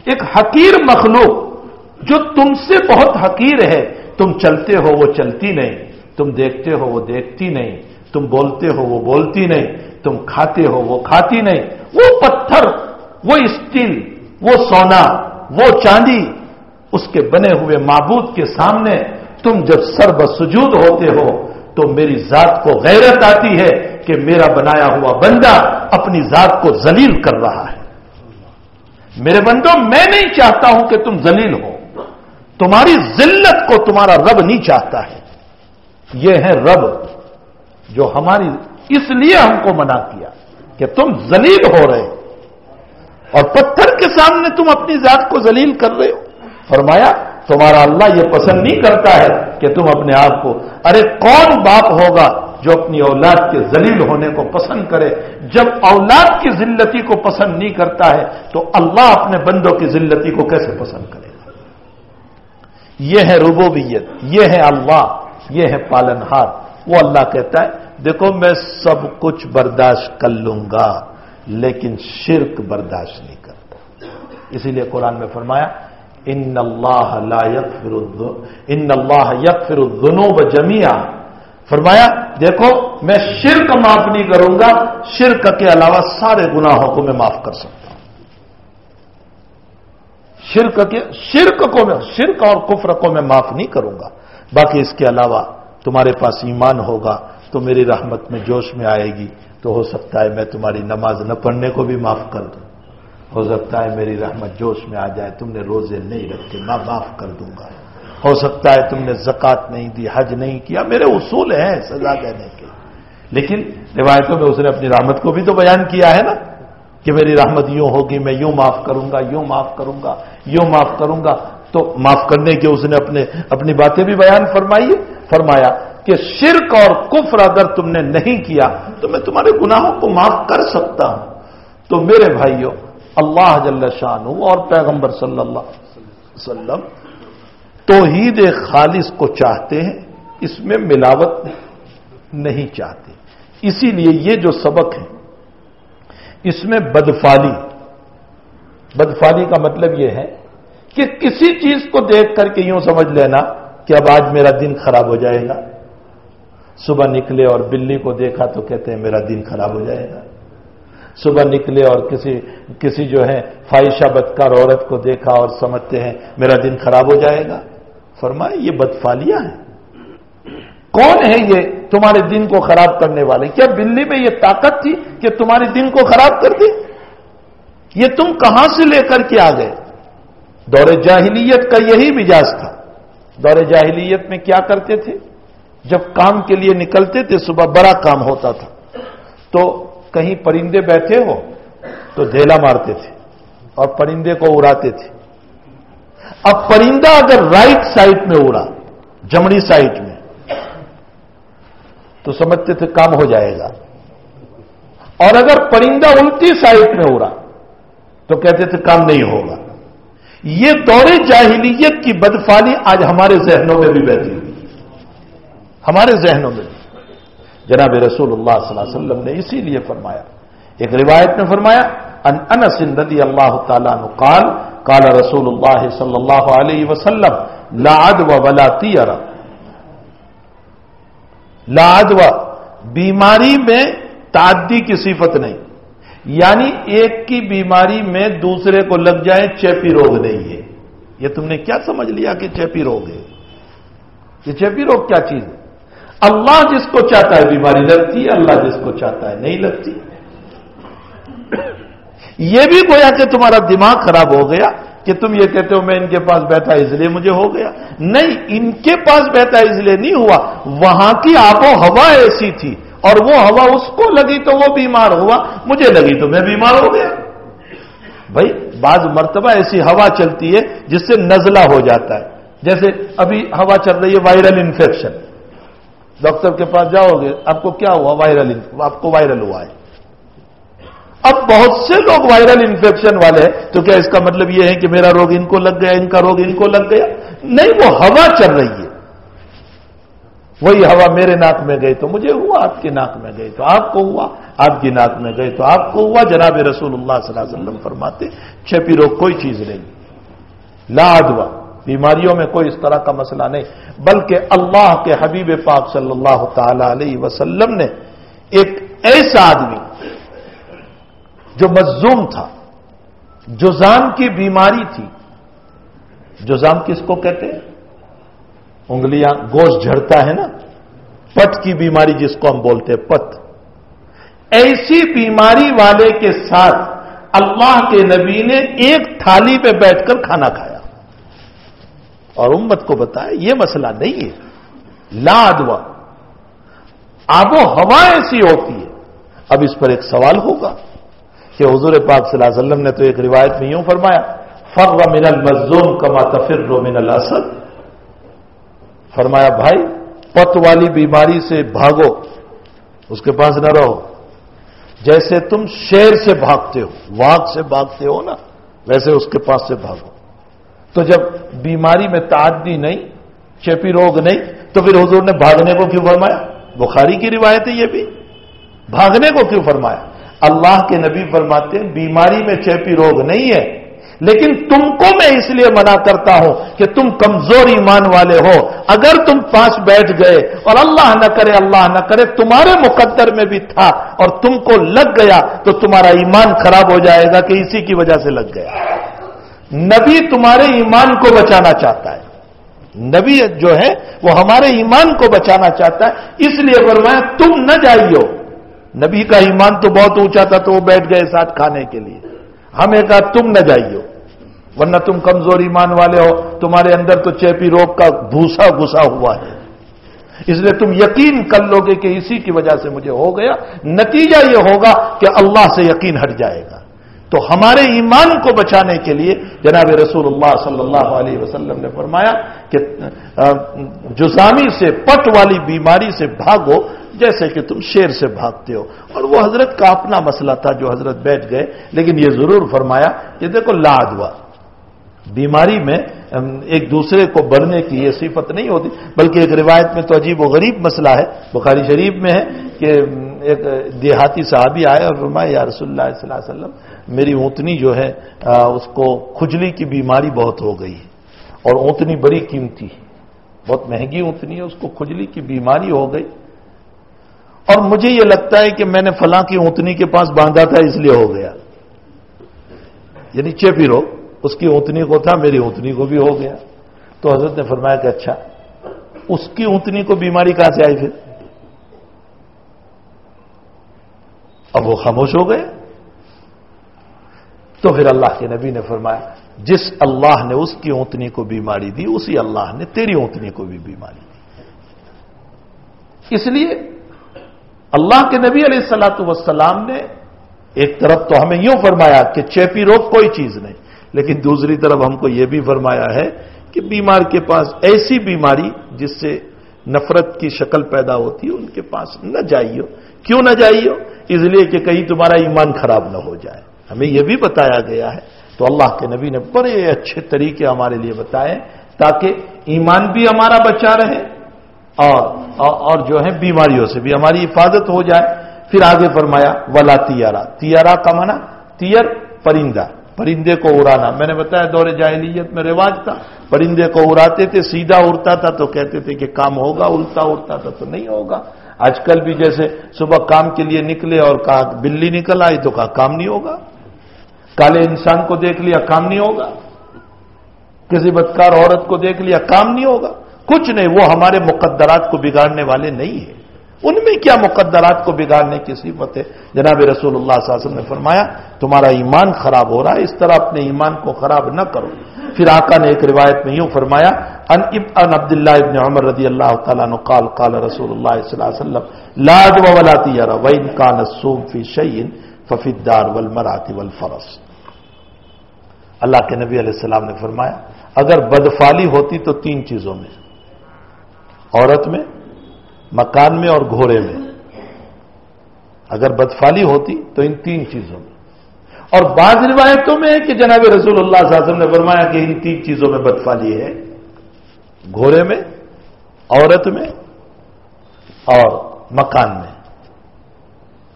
ایک حقیر مخلوق جو تم سے بہت حقیر ہے، تم چلتے ہو وہ چلتی نہیں، تم دیکھتے ہو وہ دیکھتی نہیں، تم بولتے ہو وہ بولتی نہیں، تم کھاتے ہو وہ کھاتی نہیں، وہ پتھر، وہ اسٹیل، وہ سونا، وہ چاندی، اس کے بنے ہوئے معبود کے سامنے تم جب سر بسجود ہوتے ہو تو میری ذات کو غیرت آتی ہے کہ میرا بنایا ہوا بندہ اپنی ذات کو ذلیل کر رہا ہے۔ میرے بندوں، میں نہیں چاہتا ہوں کہ تم ذلیل ہو، تمہاری ذلت کو تمہارا رب نہیں چاہتا ہے۔ یہ ہے رب جو ہماری اس لیے ہم کو منع کیا کہ تم ذلیل ہو رہے ہو اور پتھر کے سامنے تم اپنی ذات کو ذلیل کر رہے ہو۔ فرمایا تمہارا اللہ یہ پسند نہیں کرتا ہے کہ تم اپنے آپ کو، ارے کون باپ ہوگا جو اپنی اولاد کے ذلیل ہونے کو پسند کرے؟ جب اولاد کی ذلتی کو پسند نہیں کرتا ہے تو اللہ اپنے بندوں کی ذلتی کو کیسے پسند کرے گا؟ یہ ہے ربوبیت، یہ ہے اللہ، یہ ہے پالنہار۔ وہ اللہ کہتا ہے دیکھو میں سب کچھ برداشت کر لوں گا لیکن شرک برداشت نہیں کرتا۔ اسی لیے قرآن میں فرمایا ان اللہ یغفر الذنوب جميعا، فرمایا دیکھو میں شرک معاف نہیں کروں گا، شرک کے علاوہ سارے گناہوں کو میں معاف کر سکتا ہوں۔ شرک اور کفر کو میں معاف نہیں کروں گا، باقی اس کے علاوہ تمہارے پاس ایمان ہوگا تو میری رحمت میں جوش میں آئے گی، تو ہو سکتا ہے میں تمہاری نماز نہ پڑھنے کو بھی معاف کر دوں، ہو سکتا ہے میری رحمت جوش میں آ جائے، تم نے روزے نہیں رکھے میں معاف کر دوں گا، ہو سکتا ہے تم نے زکات نہیں دی، حج نہیں کیا، میرے اصول ہیں سزا دینے کے، لیکن روایتوں میں اس نے اپنی رحمت کو بھی تو بیان کیا ہے نا کہ میری رحمت یوں ہوگی، میں یوں معاف کروں گا، یوں معاف کروں گا، یوں معاف کروں گا، تو معاف کرنے کے اس نے اپنی باتیں بھی بیان فرمائی ہے۔ فرمایا کہ شرک اور کفر اگر تم نے نہیں کیا تو میں تمہارے گناہوں کو معاف کر سکتا ہوں۔ تو میرے بھائیوں، اللہ جل شانہ اور پیغمبر صلی اللہ علیہ وسلم توحید خالص کو چاہتے ہیں، اس میں ملاوٹ نہیں چاہتے۔ اسی لیے یہ جو سبق ہے اس میں بدفعلی کا مطلب یہ ہے کہ کسی چیز کو دیکھ کر کے یوں سمجھ لینا کہ اب آج میرا دن خراب ہو جائے گا۔ صبح نکلے اور بلی کو دیکھا تو کہتے ہیں میرا دن خراب ہو جائے گا۔ صبح نکلے اور کسی جو ہے فاحشہ بدکار عورت کو دیکھا اور سمجھتے ہیں میرا دن خراب ہو جائے گا۔ فرمایا یہ بدفعلیاں ہیں۔ کون ہے یہ تمہارے دن کو خراب کرنے والے؟ کیا بلی میں یہ طاقت تھی کہ تمہارے دن کو خراب کر دی؟ یہ تم کہاں سے لے کر کے آ گئے؟ دور جاہلیت کا یہی مزاج تھا۔ دور جاہلیت میں کیا کرتے تھے؟ جب کام کے لیے نکلتے تھے، صبح بڑا کام ہوتا تھا تو کہیں پرندے بیٹھے ہو تو دھیلا مارتے تھے اور پرندے کو اڑاتے تھے۔ اب پرندہ اگر رائٹ سائڈ میں اڑا، جمڑی سائڈ میں، تو سمجھتے تھے کام ہو جائے گا، اور اگر پرندہ الٹی سائڈ میں اڑا تو کہتے تھے کام نہیں ہوگا۔ یہ دور جاہلیت کی بدفعلی آج ہمارے ذہنوں میں بھی بیٹھی ہوئی، ہمارے ذہنوں میں بھی۔ جناب رسول اللہ صلی اللہ علیہ وسلم نے اسی لیے فرمایا، ایک روایت میں فرمایا ان انس رضی اللہ تعالیٰ عنہ قال قال رسول اللہ صلی اللہ علیہ وسلم لا عدوى ولا طیرہ، لا عدوى بیماری میں تعدی کی صفت نہیں، یعنی ایک کی بیماری میں دوسرے کو لگ جائے چیپی روگ نہیں ہے۔ یہ تم نے کیا سمجھ لیا کہ چیپی روگ ہے؟ یہ چیپی روگ کیا چیز ہے؟ اللہ جس کو چاہتا ہے بیماری لگتی ہے، اللہ جس کو چاہتا ہے نہیں لگتی۔ یہ بھی گویا کہ تمہارا دماغ خراب ہو گیا کہ تم یہ کہتے ہو میں ان کے پاس بیٹھا اس لیے مجھے ہو گیا. نہیں، ان کے پاس بیٹھا اس لیے نہیں ہوا، وہاں کی آب و ہوا ایسی تھی اور وہ ہوا اس کو لگی تو وہ بیمار ہوا، مجھے لگی تو میں بیمار ہو گیا. بھائی بعض مرتبہ ایسی ہوا چلتی ہے جس سے نزلہ ہو جاتا ہے. جیسے ابھی ہوا چل رہی ہے وائرل انفیکشن، ڈاکٹر کے پاس جاؤ گے آپ کو کیا ہوا؟ آپ کو وائرل ہوا ہے. اب بہت سے لوگ وائرل انفیکشن والے ہیں، تو کیا اس کا مطلب یہ ہے کہ میرا روگ ان کو لگ گیا، ان کا روگ ان کو لگ گیا؟ نہیں، وہ ہوا چل رہی ہے. وہی ہوا میرے ناک میں گئی تو مجھے ہوا، آپ کی ناک میں گئی تو آپ کو ہوا، آپ کی ناک میں گئی تو آپ کو ہوا. جناب رسول اللہ صلی اللہ علیہ وسلم فرماتے چھپی روگ کوئی چیز نہیں، لا عدوہ، بیماریوں میں کوئی اس طرح کا مسئلہ نہیں. بلکہ اللہ کے حبیب پاک صلی اللہ تعالی علیہ وسلم نے ایک ایسا آدمی جو مظلوم تھا، جذام کی بیماری تھی. جذام کس کو کہتے ہیں؟ انگلیاں، گوشت جھڑتا ہے نا، پٹ کی بیماری جس کو ہم بولتے ہیں پت. ایسی بیماری والے کے ساتھ اللہ کے نبی نے ایک تھالی پہ بیٹھ کر کھانا کھایا اور امت کو بتایا یہ مسئلہ نہیں ہے. لا عدوہ، آب و ہوا ایسی ہوتی ہے. اب اس پر ایک سوال ہوگا کہ حضور پاک صلی اللہ علیہ وسلم نے تو ایک روایت میں یوں فرمایا فر من المظلوم کما تفر من الاسد. فرمایا بھائی پت والی بیماری سے بھاگو، اس کے پاس نہ رہو، جیسے تم شیر سے بھاگتے ہو، واگ سے بھاگتے ہو نا، ویسے اس کے پاس سے بھاگو. تو جب بیماری میں تعدی نہیں، چیپی روگ نہیں، تو پھر حضور نے بھاگنے کو کیوں فرمایا؟ بخاری کی روایت ہے یہ بھی، بھاگنے کو کیوں فرمایا؟ اللہ کے نبی فرماتے ہیں بیماری میں چیپی روگ نہیں ہے، لیکن تم کو میں اس لیے منع کرتا ہوں کہ تم کمزور ایمان والے ہو. اگر تم پاس بیٹھ گئے اور اللہ نہ کرے تمہارے مقدر میں بھی تھا اور تم کو لگ گیا تو تمہارا ایمان خراب ہو جائے گا کہ اسی کی وجہ سے لگ گیا. نبی تمہارے ایمان کو بچانا چاہتا ہے. نبی جو ہے وہ ہمارے ایمان کو بچانا چاہتا ہے، اس لیے فرمایا تم نہ جائیو. نبی کا ایمان تو بہت اونچا تھا تو وہ بیٹھ گئے ساتھ کھانے کے لیے. ہمیں کہا تم نہ جائیو، ورنہ تم کمزور ایمان والے ہو، تمہارے اندر تو چیپی روگ کا بھوسا گھسا ہوا ہے، اس لیے تم یقین کر لو گے کہ اسی کی وجہ سے مجھے ہو گیا. نتیجہ یہ ہوگا کہ اللہ سے یقین ہٹ جائے گا. تو ہمارے ایمان کو بچانے کے لیے جناب رسول اللہ صلی اللہ علیہ وسلم نے فرمایا کہ جذامی سے، پٹ والی بیماری سے بھاگو جیسے کہ تم شیر سے بھاگتے ہو. اور وہ حضرت کا اپنا مسئلہ تھا جو حضرت بیٹھ گئے، لیکن یہ ضرور فرمایا کہ دیکھو لا عدوہ، بیماری میں ایک دوسرے کو بڑھنے کی یہ صفت نہیں ہوتی. بلکہ ایک روایت میں تو عجیب و غریب مسئلہ ہے، بخاری شریف میں ہے کہ ایک دیہاتی صحابی آئے اور فرمایا یا رسول اللہ صلی اللہ علیہ وسلم میری اونٹنی جو ہے اس کو کھجلی کی بیماری بہت ہو گئی ہے، اور اونٹنی بڑی قیمتی ہے، بہت مہنگی اونٹنی ہے، اس کو کھجلی کی بیماری ہو گئی، اور مجھے یہ لگتا ہے کہ میں نے فلاں کی اونٹنی کے پاس باندھا تھا اس لیے ہو گیا. یعنی چیپی روگ اس کی اونٹنی کو تھا، میری اونٹنی کو بھی ہو گیا. تو حضرت نے فرمایا کہ اچھا اس کی اونٹنی کو بیماری کہاں سے آئی پھر؟ اب وہ خاموش ہو گئے. تو پھر اللہ کے نبی نے فرمایا جس اللہ نے اس کی اونٹنی کو بیماری دی اسی اللہ نے تیری اونٹنی کو بھی بیماری دی. اس لیے اللہ کے نبی علیہ الصلوۃ والسلام نے ایک طرف تو ہمیں یوں فرمایا کہ چیپی روگ کوئی چیز نہیں، لیکن دوسری طرف ہم کو یہ بھی فرمایا ہے کہ بیمار کے پاس ایسی بیماری جس سے نفرت کی شکل پیدا ہوتی ہے ان کے پاس نہ جائیو. کیوں نہ جائیو؟ اس لیے کہ کہیں تمہارا ایمان خراب نہ ہو جائے. ہمیں یہ بھی بتایا گیا ہے. تو اللہ کے نبی نے بڑے اچھے طریقے ہمارے لیے بتائے تاکہ ایمان بھی ہمارا بچا رہے اور جو ہے بیماریوں سے بھی ہماری حفاظت ہو جائے. پھر آگے فرمایا ولا تیارا. تیارا کا معنی تیر پرندہ، پرندے کو اڑانا. میں نے بتایا دور جاہلیت میں رواج تھا، پرندے کو اڑاتے تھے، سیدھا اڑتا تھا تو کہتے تھے کہ کام ہوگا، الٹا اڑتا تھا تو نہیں ہوگا. آج کل بھی جیسے صبح کام کے لیے نکلے اور کہا بلی نکل آئی تو کہا کام نہیں ہوگا، کالے انسان کو دیکھ لیا کام نہیں ہوگا، کسی بدکار عورت کو دیکھ لیا کام نہیں ہوگا. کچھ نہیں، وہ ہمارے مقدرات کو بگاڑنے والے نہیں ہیں، ان میں کیا مقدرات کو بگاڑنے کی صفت ہے؟ جناب رسول اللہ صلی اللہ علیہ وسلم نے فرمایا تمہارا ایمان خراب ہو رہا ہے، اس طرح اپنے ایمان کو خراب نہ کرو۔ پھر آقا نے ایک روایت میں یوں فرمایا ان عبداللہ ابن عمر رضی اللہ تعالیٰ عنہ قال قال رسول اللہ صلی اللہ علیہ وسلم لا عدو ولا طیرہ وإن كان الصوم في شيء ففي الدار والمرأة والفرس۔ اللہ کے نبی علیہ السلام نے فرمایا اگر بدفالی ہوتی تو تین چیزوں میں، عورت میں، مکان میں اور گھوڑے میں۔ اگر بدفالی ہوتی تو ان تین چیزوں میں، اور بعض روایتوں میں ہے کہ جناب رسول اللہ صلی اللہ علیہ وسلم نے فرمایا کہ ان تین چیزوں میں بدفالی ہے، گھوڑے میں، عورت میں اور مکان میں۔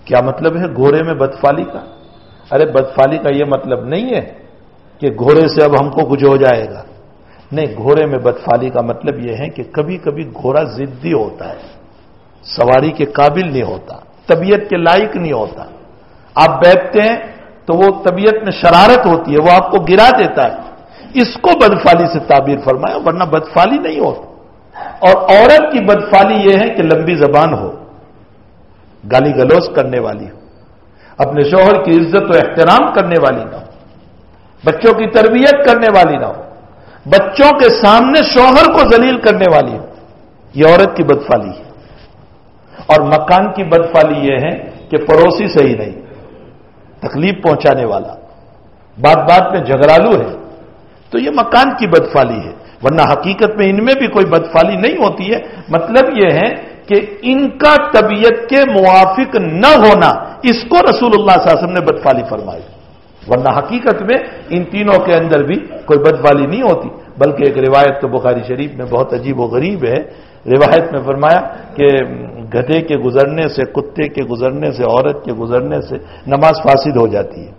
کیا مطلب ہے گھوڑے میں بدفالی کا؟ ارے بدفالی کا یہ مطلب نہیں ہے کہ گھوڑے سے اب ہم کو کچھ ہو جائے گا، نہیں، گھوڑے میں بدفالی کا مطلب یہ ہے کہ کبھی کبھی گھوڑا ضدی ہوتا ہے، سواری کے قابل نہیں ہوتا، طبیعت کے لائق نہیں ہوتا، آپ بیٹھتے ہیں تو وہ طبیعت میں شرارت ہوتی ہے، وہ آپ کو گرا دیتا ہے، اس کو بدفالی سے تعبیر فرمایا، ورنہ بدفالی نہیں ہوتا۔ اور عورت کی بدفالی یہ ہے کہ لمبی زبان ہو، گالی گلوچ کرنے والی ہو، اپنے شوہر کی عزت و احترام کرنے والی نہ ہو، بچوں کی تربیت کرنے والی نہ ہو، بچوں کے سامنے شوہر کو ذلیل کرنے والی ہو، یہ عورت کی بدفالی ہے۔ اور مکان کی بدفالی یہ ہے کہ پڑوسی صحیح نہیں، تکلیف پہنچانے والا، بات بات میں جھگڑالو ہے، تو یہ مکان کی بدفالی ہے، ورنہ حقیقت میں ان میں بھی کوئی بدفالی نہیں ہوتی ہے۔ مطلب یہ ہے کہ ان کا طبیعت کے موافق نہ ہونا، اس کو رسول اللہ صلی اللہ علیہ وسلم نے بدفالی فرمائی، ورنہ حقیقت میں ان تینوں کے اندر بھی کوئی بدفالی نہیں ہوتی۔ بلکہ ایک روایت تو بخاری شریف میں بہت عجیب و غریب ہے، روایت میں فرمایا کہ گدھے کے گزرنے سے، کتے کے گزرنے سے، عورت کے گزرنے سے نماز فاسد ہو جاتی ہے۔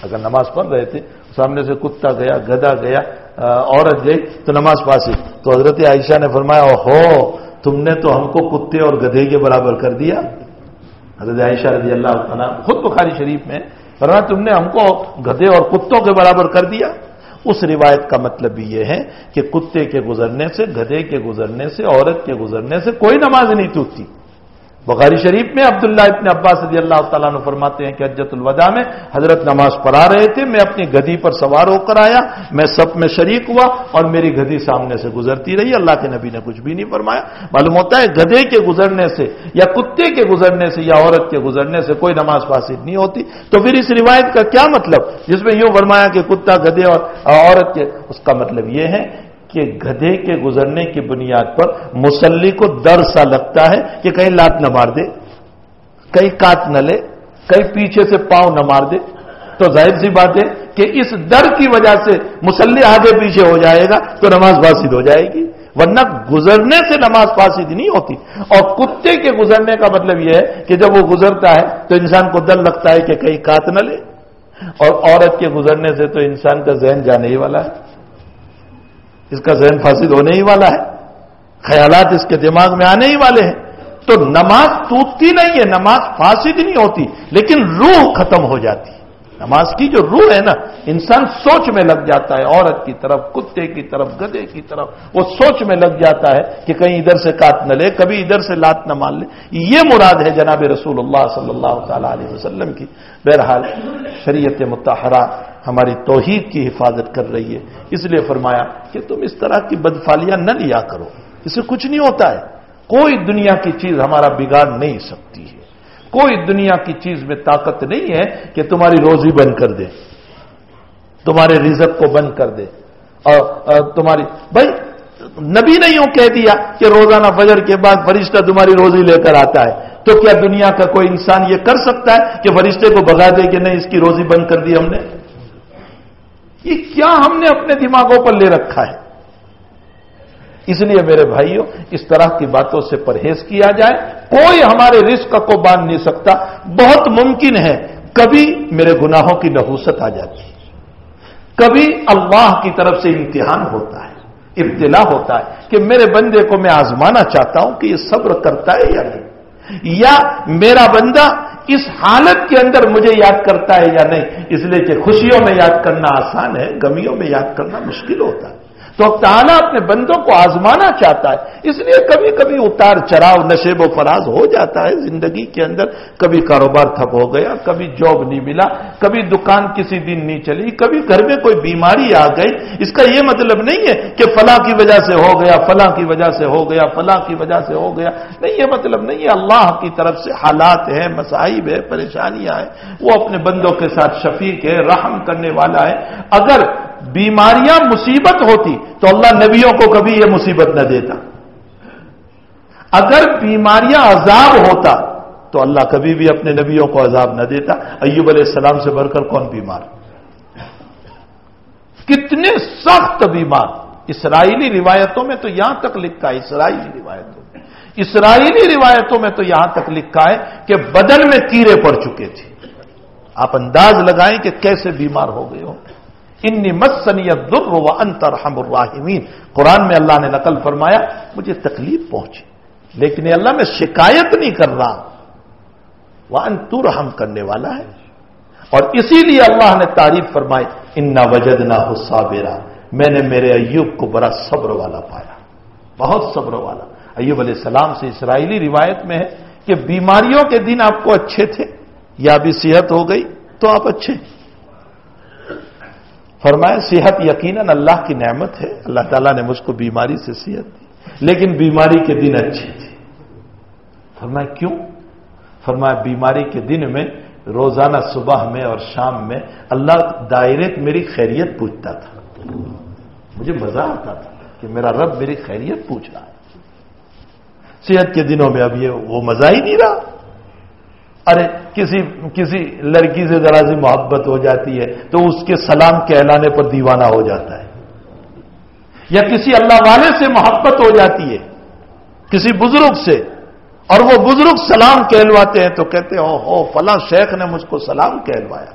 اگر نماز پڑھ رہے تھے، سامنے سے کتا گیا، گدھا گیا، عورت گئی تو نماز فاسد۔ تو حضرت عائشہ نے فرمایا اوہو، تم نے تو ہم کو کتے اور گدھے کے برابر کر دیا۔ حضرت عائشہ رضی اللہ عنہ خود بخاری شریف میں فرمایا تم نے ہم کو گدھے اور کتوں کے برابر کر دیا۔ اس روایت کا مطلب بھی یہ ہے کہ کتے کے گزرنے سے، گدھے کے گزرنے سے، عورت کے گزرنے سے کوئی نماز نہیں ٹوٹتی۔ بخاری شریف میں عبداللہ ابن عباس رضی اللہ تعالیٰ عنہ فرماتے ہیں کہ حجۃ الوداع میں حضرت نماز پڑھا رہے تھے، میں اپنی گدھی پر سوار ہو کر آیا، میں صف میں شریک ہوا اور میری گدھی سامنے سے گزرتی رہی، اللہ کے نبی نے کچھ بھی نہیں فرمایا۔ معلوم ہوتا ہے گدھے کے گزرنے سے یا کتے کے گزرنے سے یا عورت کے گزرنے سے کوئی نماز فاسد نہیں ہوتی۔ تو پھر اس روایت کا کیا مطلب جس میں یوں فرمایا کہ کتا، گدھے اور عورت کے، اس کا مطلب یہ ہے کہ گدھے کے گزرنے کی بنیاد پر مصلی کو ڈر سا لگتا ہے کہ کہیں لات نہ مار دے، کہیں کاٹ نہ لے، کہیں پیچھے سے پاؤں نہ مار دے، تو ظاہر سی بات ہے کہ اس ڈر کی وجہ سے مصلی آگے پیچھے ہو جائے گا تو نماز فاسد ہو جائے گی، ورنہ گزرنے سے نماز فاسد نہیں ہوتی۔ اور کتے کے گزرنے کا مطلب یہ ہے کہ جب وہ گزرتا ہے تو انسان کو ڈر لگتا ہے کہ کہیں کاٹ نہ لے، اور عورت کے گزرنے سے تو انسان کا ذہن جانے ہی والا ہے، اس کا ذہن فاسد ہونے ہی والا ہے، خیالات اس کے دماغ میں آنے ہی والے ہیں۔ تو نماز ٹوٹتی نہیں ہے، نماز فاسد نہیں ہوتی، لیکن روح ختم ہو جاتی ہے۔ نماز کی جو روح ہے نا، انسان سوچ میں لگ جاتا ہے، عورت کی طرف، کتے کی طرف، گدھے کی طرف، وہ سوچ میں لگ جاتا ہے کہ کہیں ادھر سے کاٹ نہ لے، کبھی ادھر سے لات نہ مان لے۔ یہ مراد ہے جناب رسول اللہ صلی اللہ تعالی علیہ وسلم کی۔ بہرحال شریعت مطہرہ ہماری توحید کی حفاظت کر رہی ہے، اس لیے فرمایا کہ تم اس طرح کی بدفالیاں نہ لیا کرو، اس سے کچھ نہیں ہوتا ہے۔ کوئی دنیا کی چیز ہمارا بگاڑ نہیں سکتی ہے، کوئی دنیا کی چیز میں طاقت نہیں ہے کہ تمہاری روزی بند کر دے، تمہارے رزق کو بند کر دے، اور تمہاری بھائی نبی نے یوں کہہ دیا کہ روزانہ فجر کے بعد فرشتہ تمہاری روزی لے کر آتا ہے، تو کیا دنیا کا کوئی انسان یہ کر سکتا ہے کہ فرشتے کو بھگا دے کہ نہیں اس کی روزی بند کر دی ہم نے؟ یہ کیا ہم نے اپنے دماغوں پر لے رکھا ہے؟ اس لیے میرے بھائیوں اس طرح کی باتوں سے پرہیز کیا جائے۔ کوئی ہمارے رزق کو باندھ نہیں سکتا۔ بہت ممکن ہے کبھی میرے گناہوں کی نحوست آ جاتی ہے، کبھی اللہ کی طرف سے امتحان ہوتا ہے، ابتلا ہوتا ہے کہ میرے بندے کو میں آزمانا چاہتا ہوں کہ یہ صبر کرتا ہے یا نہیں، یا میرا بندہ اس حالت کے اندر مجھے یاد کرتا ہے یا نہیں، اس لیے کہ خوشیوں میں یاد کرنا آسان ہے، غمیوں میں یاد کرنا مشکل ہوتا ہے۔ تو تعالیٰ اپنے بندوں کو آزمانا چاہتا ہے، اس لیے کبھی کبھی اتار چڑھاؤ نشیب و فراز ہو جاتا ہے زندگی کے اندر. کبھی کاروبار ٹھپ ہو گیا، کبھی جاب نہیں ملا، کبھی دکان کسی دن نہیں چلی، کبھی گھر میں کوئی بیماری آ گئی. اس کا یہ مطلب نہیں ہے کہ فلاں کی وجہ سے ہو گیا، فلاں کی وجہ سے ہو گیا، فلاں کی وجہ سے ہو گیا. نہیں، یہ مطلب نہیں ہے. اللہ کی طرف سے حالات ہیں، مصائب ہے، پریشانیاں ہیں. وہ اپنے بندوں کے ساتھ شفیق ہے، رحم کرنے والا ہے. اگر بیماریاں مصیبت ہوتی تو اللہ نبیوں کو کبھی یہ مصیبت نہ دیتا. اگر بیماریاں عذاب ہوتا تو اللہ کبھی بھی اپنے نبیوں کو عذاب نہ دیتا. ایوب علیہ السلام سے بڑھ کر کون بیمار؟ کتنے سخت بیمار. اسرائیلی روایتوں میں تو یہاں تک لکھا ہے، اسرائیلی روایتوں میں تو یہاں تک لکھا ہے کہ بدن میں کیڑے پڑ چکے تھے. آپ انداز لگائیں کہ کیسے بیمار ہو گئے ہو. انی مسنی الضر وانت ارحم الراحمین. قرآن میں اللہ نے نقل فرمایا مجھے تکلیف پہنچی، لیکن اللہ میں شکایت نہیں کر رہا، وانت تو رحم کرنے والا ہے. اور اسی لیے اللہ نے تعریف فرمائی انا وجدناہ صابرا. میں نے میرے ایوب کو بڑا صبر والا پایا، بہت صبر والا. ایوب علیہ السلام سے اسرائیلی روایت میں ہے کہ بیماریوں کے دن آپ کو اچھے تھے، یا بھی صحت ہو گئی تو آپ اچھے. فرمایا صحت یقیناً اللہ کی نعمت ہے، اللہ تعالیٰ نے مجھ کو بیماری سے صحت دی، لیکن بیماری کے دن اچھے تھے. فرمایا کیوں؟ فرمایا بیماری کے دن میں روزانہ صبح میں اور شام میں اللہ ڈائریکٹ میری خیریت پوچھتا تھا. مجھے مزہ آتا تھا کہ میرا رب میری خیریت پوچھ رہا ہے. صحت کے دنوں میں اب یہ وہ مزہ ہی نہیں رہا. ارے کسی لڑکی سے ذرا سی محبت ہو جاتی ہے تو اس کے سلام کہلانے پر دیوانہ ہو جاتا ہے، یا کسی اللہ والے سے محبت ہو جاتی ہے، کسی بزرگ سے، اور وہ بزرگ سلام کہلواتے ہیں تو کہتے ہیں او فلاں شیخ نے مجھ کو سلام کہلوایا.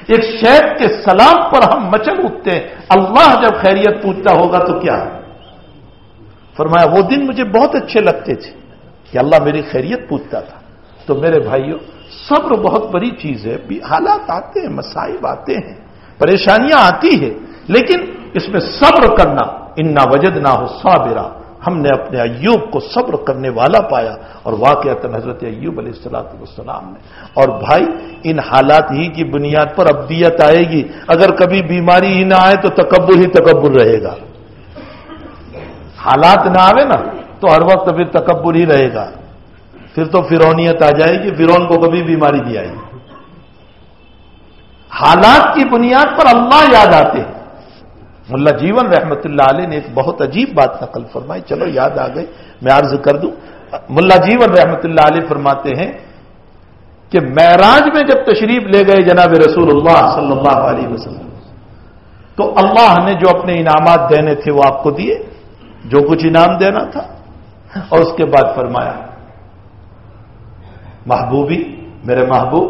ایک شیخ کے سلام پر ہم مچل اٹھتے ہیں. اللہ جب خیریت پوچھتا ہوگا تو کیا؟ فرمایا وہ دن مجھے بہت اچھے لگتے تھے کہ اللہ میری خیریت پوچھتا تھا. تو میرے بھائیوں، صبر بہت بڑی چیز ہے. حالات آتے ہیں، مصائب آتے ہیں، پریشانیاں آتی ہیں، لیکن اس میں صبر کرنا. انا وجدناہ صابرا. ہم نے اپنے ایوب کو صبر کرنے والا پایا، اور واقعتاً حضرت ایوب علیہ السلام نے. اور بھائی ان حالات ہی کی بنیاد پر ابدیت آئے گی. اگر کبھی بیماری ہی نہ آئے تو تکبر ہی تکبر رہے گا. حالات نہ آوے نا تو ہر وقت پھر تکبر ہی رہے گا. پھر تو فرعونیت آ جائے گی، فرعون کو کبھی بیماری نہیں آئے گی. حالات کی بنیاد پر اللہ یاد آتے ہیں. ملا جیون رحمت اللہ علیہ نے ایک بہت عجیب بات نقل فرمائی، چلو یاد آ گئی میں عرض کر دوں. ملا جیون رحمت اللہ علیہ فرماتے ہیں کہ معراج میں جب تشریف لے گئے جناب رسول اللہ صلی اللہ علیہ وسلم، تو اللہ نے جو اپنے انعامات دینے تھے وہ آپ کو دیے، جو کچھ انعام دینا تھا. اور اس کے بعد فرمایا محبوبی، میرے محبوب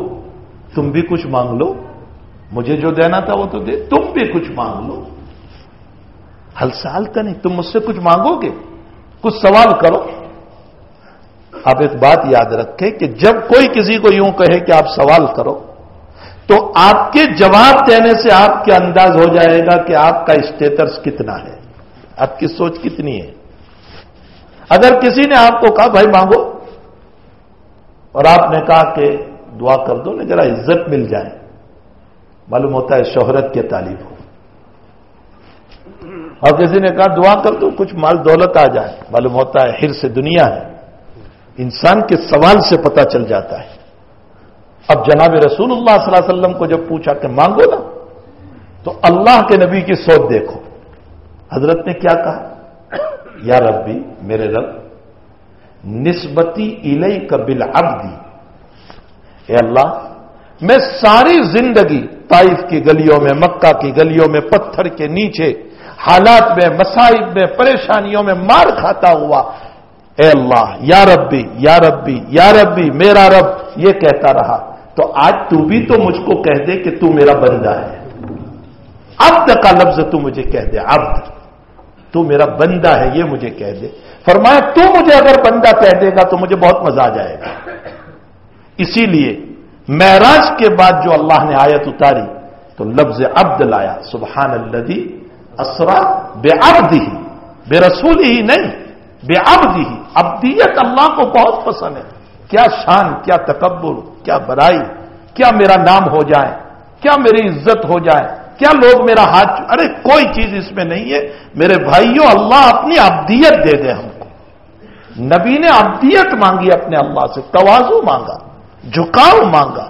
تم بھی کچھ مانگ لو، مجھے جو دینا تھا وہ تو دے، تم بھی کچھ مانگ لو. حل سالتا نہیں، تم مجھ سے کچھ مانگو گے، کچھ سوال کرو. آپ ایک بات یاد رکھیں کہ جب کوئی کسی کو یوں کہے کہ آپ سوال کرو تو آپ کے جواب دینے سے آپ کے انداز ہو جائے گا کہ آپ کا اسٹیٹس کتنا ہے، آپ کی سوچ کتنی ہے. اگر کسی نے آپ کو کہا بھائی مانگو، اور آپ نے کہا کہ دعا کر دو نا ذرا عزت مل جائے، معلوم ہوتا ہے شہرت کے طالب ہو. اور کسی نے کہا دعا کر دو کچھ مال دولت آ جائے، معلوم ہوتا ہے حرص دنیا ہے. انسان کے سوال سے پتہ چل جاتا ہے. اب جناب رسول اللہ صلی اللہ علیہ وسلم کو جب پوچھا کہ مانگو نا، تو اللہ کے نبی کی سوچ دیکھو. حضرت نے کیا کہا؟ یا ربی، میرے رب، نسبتی الیک بالعبد. اے اللہ، میں ساری زندگی طائف کی گلیوں میں، مکہ کی گلیوں میں، پتھر کے نیچے، حالات میں، مصائب میں، پریشانیوں میں مار کھاتا ہوا، اے اللہ یا ربی یا ربی یا ربی، میرا رب یہ کہتا رہا. تو آج تو بھی تو مجھ کو کہہ دے کہ تو میرا بندہ ہے. عبد کا لفظ تو مجھے کہہ دے، عبد، تو میرا بندہ ہے یہ مجھے کہہ دے. فرمایا تو مجھے اگر بندہ کہہ دے گا تو مجھے بہت مزہ آ جائے گا. اسی لیے معراج کے بعد جو اللہ نے آیت اتاری تو لفظ عبد لایا. سبحان الذی اسرا بعبدہ، بے رسول ہی نہیں، بعبدہ۔ عبدیت اللہ کو بہت پسند ہے۔ کیا شان، کیا تکبر، کیا بڑائی، کیا میرا نام ہو جائے، کیا میری عزت ہو جائے، کیا لوگ میرا ہاتھ، ارے کوئی چیز اس میں نہیں ہے میرے بھائیوں۔ اللہ اپنی عبدیت دے دے ہم کو۔ نبی نے عبدیت مانگی اپنے اللہ سے، تواضع مانگا، جھکاؤ مانگا۔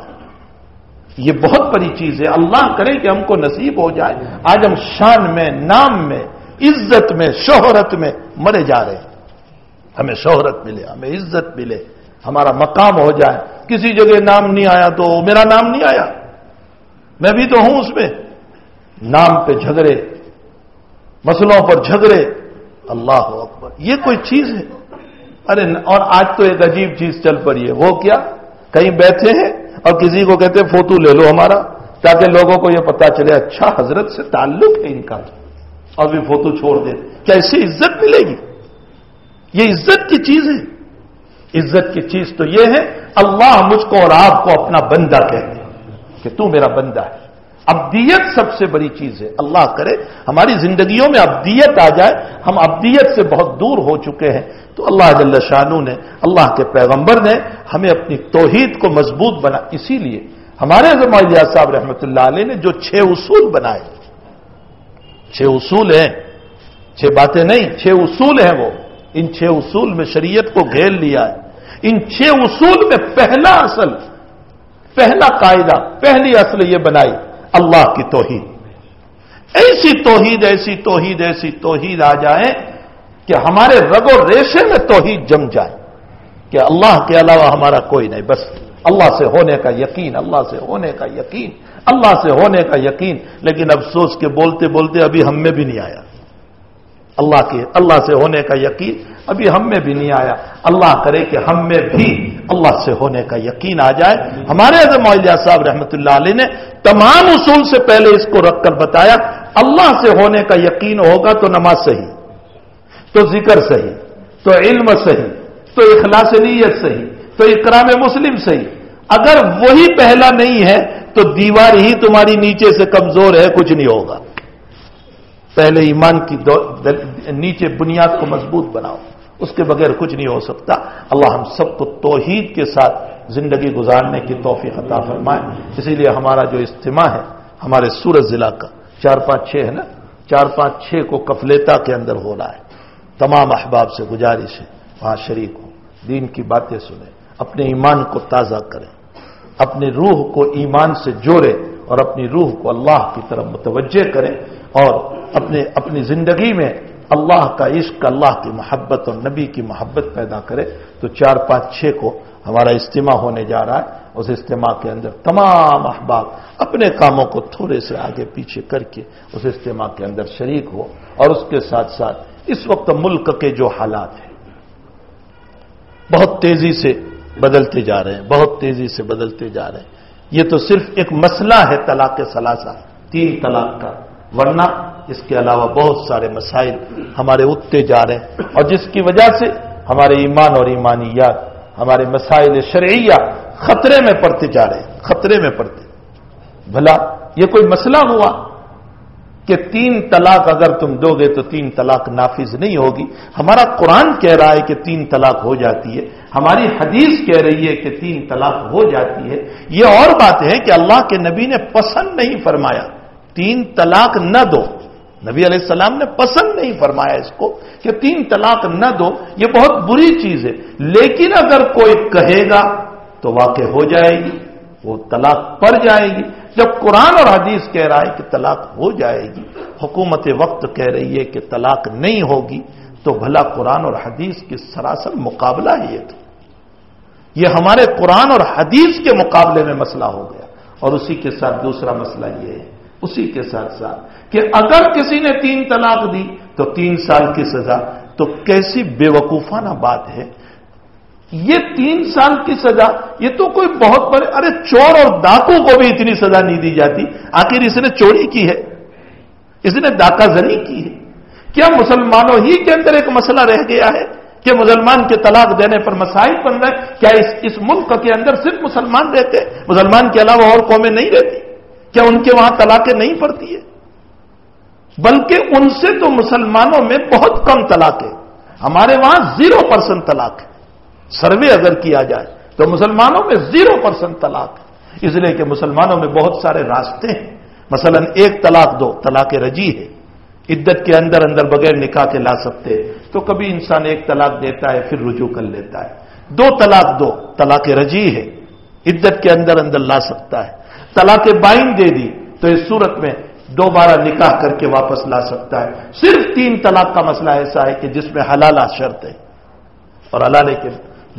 یہ بہت بڑی چیز ہے۔ اللہ کرے کہ ہم کو نصیب ہو جائے۔ آج ہم شان میں، نام میں، عزت میں، شہرت میں مرے جا رہے ہیں۔ ہمیں شہرت ملے، ہمیں عزت ملے، ہمارا مقام ہو جائے۔ کسی جگہ نام نہیں آیا تو میرا نام نہیں آیا، میں بھی تو ہوں اس میں۔ نام پہ جھگڑے، مسئلوں پر جھگڑے، اللہ اکبر، یہ کوئی چیز ہے؟ ارے اور آج تو ایک عجیب چیز چل پڑی ہے، وہ کیا، کہیں بیٹھے ہیں اور کسی کو کہتے فوٹو لے لو ہمارا، تاکہ لوگوں کو یہ پتا چلے اچھا حضرت سے تعلق ہے ان کا، اور بھی فوٹو چھوڑ دے۔ کیا اس سے عزت ملے گی؟ یہ عزت کی چیز ہے؟ عزت کی چیز تو یہ ہے اللہ مجھ کو اور آپ کو اپنا بندہ کہتے ہیں کہ تو میرا بندہ ہے۔ عبدیت سب سے بڑی چیز ہے۔ اللہ کرے ہماری زندگیوں میں عبدیت آ جائے۔ ہم عبدیت سے بہت دور ہو چکے ہیں، تو اللہ جل شانہ نے، اللہ کے پیغمبر نے ہمیں اپنی توحید کو مضبوط بنا۔ اسی لیے ہمارے اعظم الیاس صاحب رحمۃ اللہ علیہ نے جو 6 اصول بنائے، 6 اصول ہیں، 6 باتیں نہیں، 6 اصول ہیں وہ۔ ان 6 اصول میں شریعت کو گھیر لیا ہے۔ ان 6 اصول میں پہلا اصل، پہلا قاعدہ، پہلی اصل یہ بنائی اللہ کی توحید۔ ایسی توحید، ایسی توحید، ایسی توحید آ جائے کہ ہمارے رگ و ریشے میں توحید جم جائے کہ اللہ کے علاوہ ہمارا کوئی نہیں، بس اللہ سے ہونے کا یقین، اللہ سے ہونے کا یقین، اللہ سے ہونے کا یقین۔ لیکن افسوس کہ بولتے بولتے ابھی ہم میں بھی نہیں آیا اللہ سے ہونے کا یقین، ابھی ہم میں بھی نہیں آیا۔ اللہ کرے کہ ہم میں بھی اللہ سے ہونے کا یقین آ جائے۔ ہمارے اعظم الیاس صاحب رحمۃ اللہ علیہ نے تمام اصول سے پہلے اس کو رکھ کر بتایا، اللہ سے ہونے کا یقین ہوگا تو نماز صحیح، تو ذکر صحیح، تو علم صحیح، تو اخلاص نیت صحیح، تو اکرام مسلم صحیح۔ اگر وہی پہلا نہیں ہے تو دیوار ہی تمہاری نیچے سے کمزور ہے، کچھ نہیں ہوگا۔ پہلے ایمان کی نیچے بنیاد کو مضبوط بناؤ، اس کے بغیر کچھ نہیں ہو سکتا۔ اللہ ہم سب کو توحید کے ساتھ زندگی گزارنے کی توفیق عطا فرمائے۔ اسی لیے ہمارا جو اجتماع ہے ہمارے سورت ضلع کا 4-5-6 ہے نا، 4-5-6 کو کفلیتا کے اندر ہو رہا ہے۔ تمام احباب سے گزارش ہے وہاں شریک ہوں، دین کی باتیں سنیں، اپنے ایمان کو تازہ کریں، اپنی روح کو ایمان سے جوڑیں اور اپنی روح کو اللہ کی طرف متوجہ کریں، اور اپنی زندگی میں اللہ کا عشق، اللہ کی محبت اور نبی کی محبت پیدا کرے۔ تو 4-5-6 کو ہمارا اجتماع ہونے جا رہا ہے۔ اس اجتماع کے اندر تمام احباب اپنے کاموں کو تھوڑے سے آگے پیچھے کر کے اس اجتماع کے اندر شریک ہو، اور اس کے ساتھ ساتھ اس وقت ملک کے جو حالات ہیں بہت تیزی سے بدلتے جا رہے ہیں، بہت تیزی سے بدلتے جا رہے ہیں۔ یہ تو صرف ایک مسئلہ ہے طلاق ثلاثہ، 3 طلاق کا، ورنہ اس کے علاوہ بہت سارے مسائل ہمارے اٹھتے جا رہے ہیں، اور جس کی وجہ سے ہمارے ایمان اور ایمانیات، ہمارے مسائل شرعیہ خطرے میں پڑتے جا رہے ہیں، خطرے میں پڑتے۔ بھلا یہ کوئی مسئلہ ہوا کہ 3 طلاق اگر تم دو گے تو 3 طلاق نافذ نہیں ہوگی؟ ہمارا قرآن کہہ رہا ہے کہ 3 طلاق ہو جاتی ہے، ہماری حدیث کہہ رہی ہے کہ 3 طلاق ہو جاتی ہے۔ یہ اور بات ہے کہ اللہ کے نبی نے پسند نہیں فرمایا 3 طلاق نہ دو، نبی علیہ السلام نے پسند نہیں فرمایا اس کو کہ 3 طلاق نہ دو، یہ بہت بری چیز ہے۔ لیکن اگر کوئی کہے گا تو واقع ہو جائے گی، وہ طلاق پڑ جائے گی۔ جب قرآن اور حدیث کہہ رہا ہے کہ طلاق ہو جائے گی، حکومت وقت کہہ رہی ہے کہ طلاق نہیں ہوگی، تو بھلا قرآن اور حدیث کی سراسر مقابلہ ہی ہے۔ یہ ہمارے قرآن اور حدیث کے مقابلے میں مسئلہ ہو گیا۔ اور اسی کے ساتھ دوسرا مسئلہ یہ ہے، اسی کے ساتھ ساتھ کہ اگر کسی نے 3 طلاق دی تو 3 سال کی سزا، تو کیسی بے وقوفانہ بات ہے۔ یہ 3 سال کی سزا، یہ تو کوئی بہت بڑے، ارے چور اور ڈاکو کو بھی اتنی سزا نہیں دی جاتی، آخر اس نے چوری کی ہے، اس نے ڈاکہ زنی کی ہے۔ کیا مسلمانوں ہی کے اندر ایک مسئلہ رہ گیا ہے کہ مسلمان کے طلاق دینے پر مسائل بن رہے ہیں؟ کیا اس ملک کے اندر صرف مسلمان رہتے ہیں، مسلمان کے علاوہ اور قومیں نہیں رہتی؟ کیا ان کے وہاں طلاقیں نہیں پڑتی ہے؟ بلکہ ان سے تو مسلمانوں میں بہت کم طلاق ہے. ہمارے وہاں 0% طلاق ہے. سروے اگر کیا جائے تو مسلمانوں میں 0% طلاق ہے، اس لیے کہ مسلمانوں میں بہت سارے راستے ہیں. مثلا 1 طلاق 2 طلاق رجی ہے، عدت کے اندر بغیر نکاح کے لا سکتے ہیں، تو کبھی انسان 1 طلاق دیتا ہے پھر رجوع کر لیتا ہے. 2 طلاق 2 طلاق رجی ہے، عدت کے اندر لا سکتا ہے. طلاق بائن دے دی تو اس صورت میں دوبارہ نکاح کر کے واپس لا سکتا ہے. صرف 3 طلاق کا مسئلہ ایسا ہے کہ جس میں حلالہ شرط ہے اور حلالے کے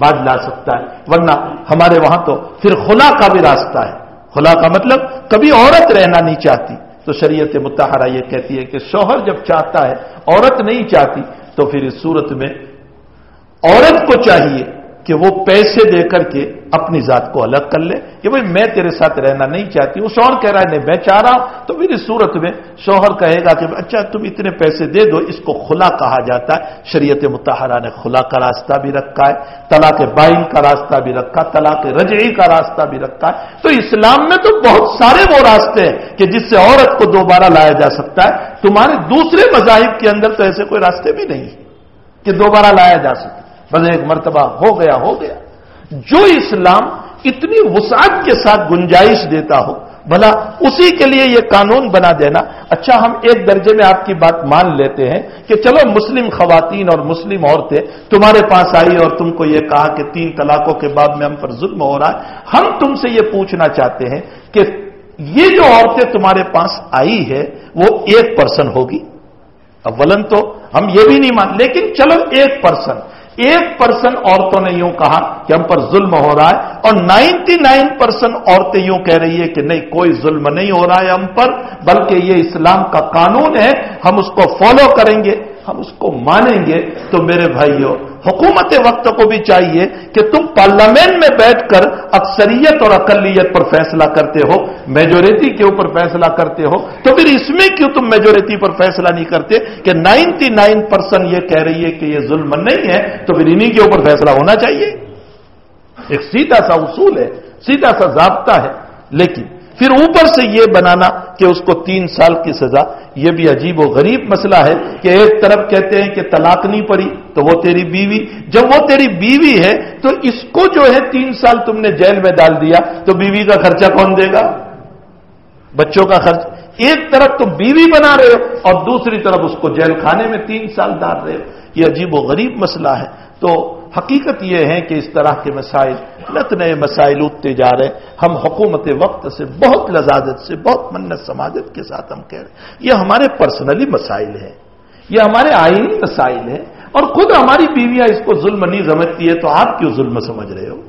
بعد لا سکتا ہے، ورنہ ہمارے وہاں تو پھر خلا کا بھی راستہ ہے. خلا کا مطلب کبھی عورت رہنا نہیں چاہتی تو شریعت مطہرہ یہ کہتی ہے کہ شوہر جب چاہتا ہے عورت نہیں چاہتی تو پھر اس صورت میں عورت کو چاہیے کہ وہ پیسے دے کر کے اپنی ذات کو الگ کر لے کہ بھئی میں تیرے ساتھ رہنا نہیں چاہتی. وہ شوہر کہہ رہا ہے نہیں میں چاہ رہا ہوں، تو پھر اس صورت میں شوہر کہے گا کہ اچھا تم اتنے پیسے دے دو. اس کو خلا کہا جاتا ہے. شریعت مطہرہ نے خلا کا راستہ بھی رکھا ہے، طلاق بائن کا راستہ بھی رکھا، طلاق رجعی کا راستہ بھی رکھا ہے. تو اسلام میں تو بہت سارے وہ راستے ہیں کہ جس سے عورت کو دوبارہ لایا جا سکتا ہے. تمہارے دوسرے مذاہب کے اندر تو ایسے کوئی راستے بھی نہیں کہ دوبارہ لایا جا سکے. بس ایک مرتبہ ہو گیا. جو اسلام اتنی وسعت کے ساتھ گنجائش دیتا ہو بھلا اسی کے لیے یہ قانون بنا دینا. اچھا ہم ایک درجے میں آپ کی بات مان لیتے ہیں کہ چلو مسلم خواتین اور مسلم عورتیں تمہارے پاس آئی اور تم کو یہ کہا کہ 3 طلاقوں کے بعد میں ہم پر ظلم ہو رہا ہے. ہم تم سے یہ پوچھنا چاہتے ہیں کہ یہ جو عورتیں تمہارے پاس آئی ہے وہ 1% ہوگی؟ اولن تو ہم یہ بھی نہیں مان، لیکن چلو 1% عورتوں نے یوں کہا کہ ہم پر ظلم ہو رہا ہے اور 99% عورتیں یوں کہہ رہی ہے کہ نہیں کوئی ظلم نہیں ہو رہا ہے ہم پر، بلکہ یہ اسلام کا قانون ہے، ہم اس کو فالو کریں گے، ہم اس کو مانیں گے. تو میرے بھائیوں حکومت وقت کو بھی چاہیے کہ تم پارلیمنٹ میں بیٹھ کر اکثریت اور اقلیت پر فیصلہ کرتے ہو، میجورٹی کے اوپر فیصلہ کرتے ہو، تو پھر اس میں کیوں تم میجورٹی پر فیصلہ نہیں کرتے کہ 99% یہ کہہ رہی ہے کہ یہ ظلم نہیں ہے تو پھر انہی کے اوپر فیصلہ ہونا چاہیے. ایک سیدھا سا اصول ہے، سیدھا سا ضابطہ ہے. لیکن پھر اوپر سے یہ بنانا کہ اس کو 3 سال کی سزا، یہ بھی عجیب و غریب مسئلہ ہے کہ ایک طرف کہتے ہیں کہ طلاق نہیں پڑی تو وہ تیری بیوی، جب وہ تیری بیوی ہے تو اس کو جو ہے 3 سال تم نے جیل میں ڈال دیا تو بیوی کا خرچہ کون دے گا؟ بچوں کا خرچ. ایک طرف تو بیوی بنا رہے ہو اور دوسری طرف اس کو جیل خانے میں 3 سال ڈال رہے ہو. یہ عجیب و غریب مسئلہ ہے. تو حقیقت یہ ہے کہ اس طرح کے مسائل نت نئے مسائل اٹھتے جا رہے ہیں. ہم حکومت وقت سے بہت لذاذت سے بہت منت سماجت کے ساتھ ہم کہہ رہے ہیں یہ ہمارے پرسنلی مسائل ہیں، یہ ہمارے آئینی مسائل ہیں، اور خود ہماری بیویاں اس کو ظلم نہیں سمجھتی ہے تو آپ کیوں ظلم سمجھ رہے ہو؟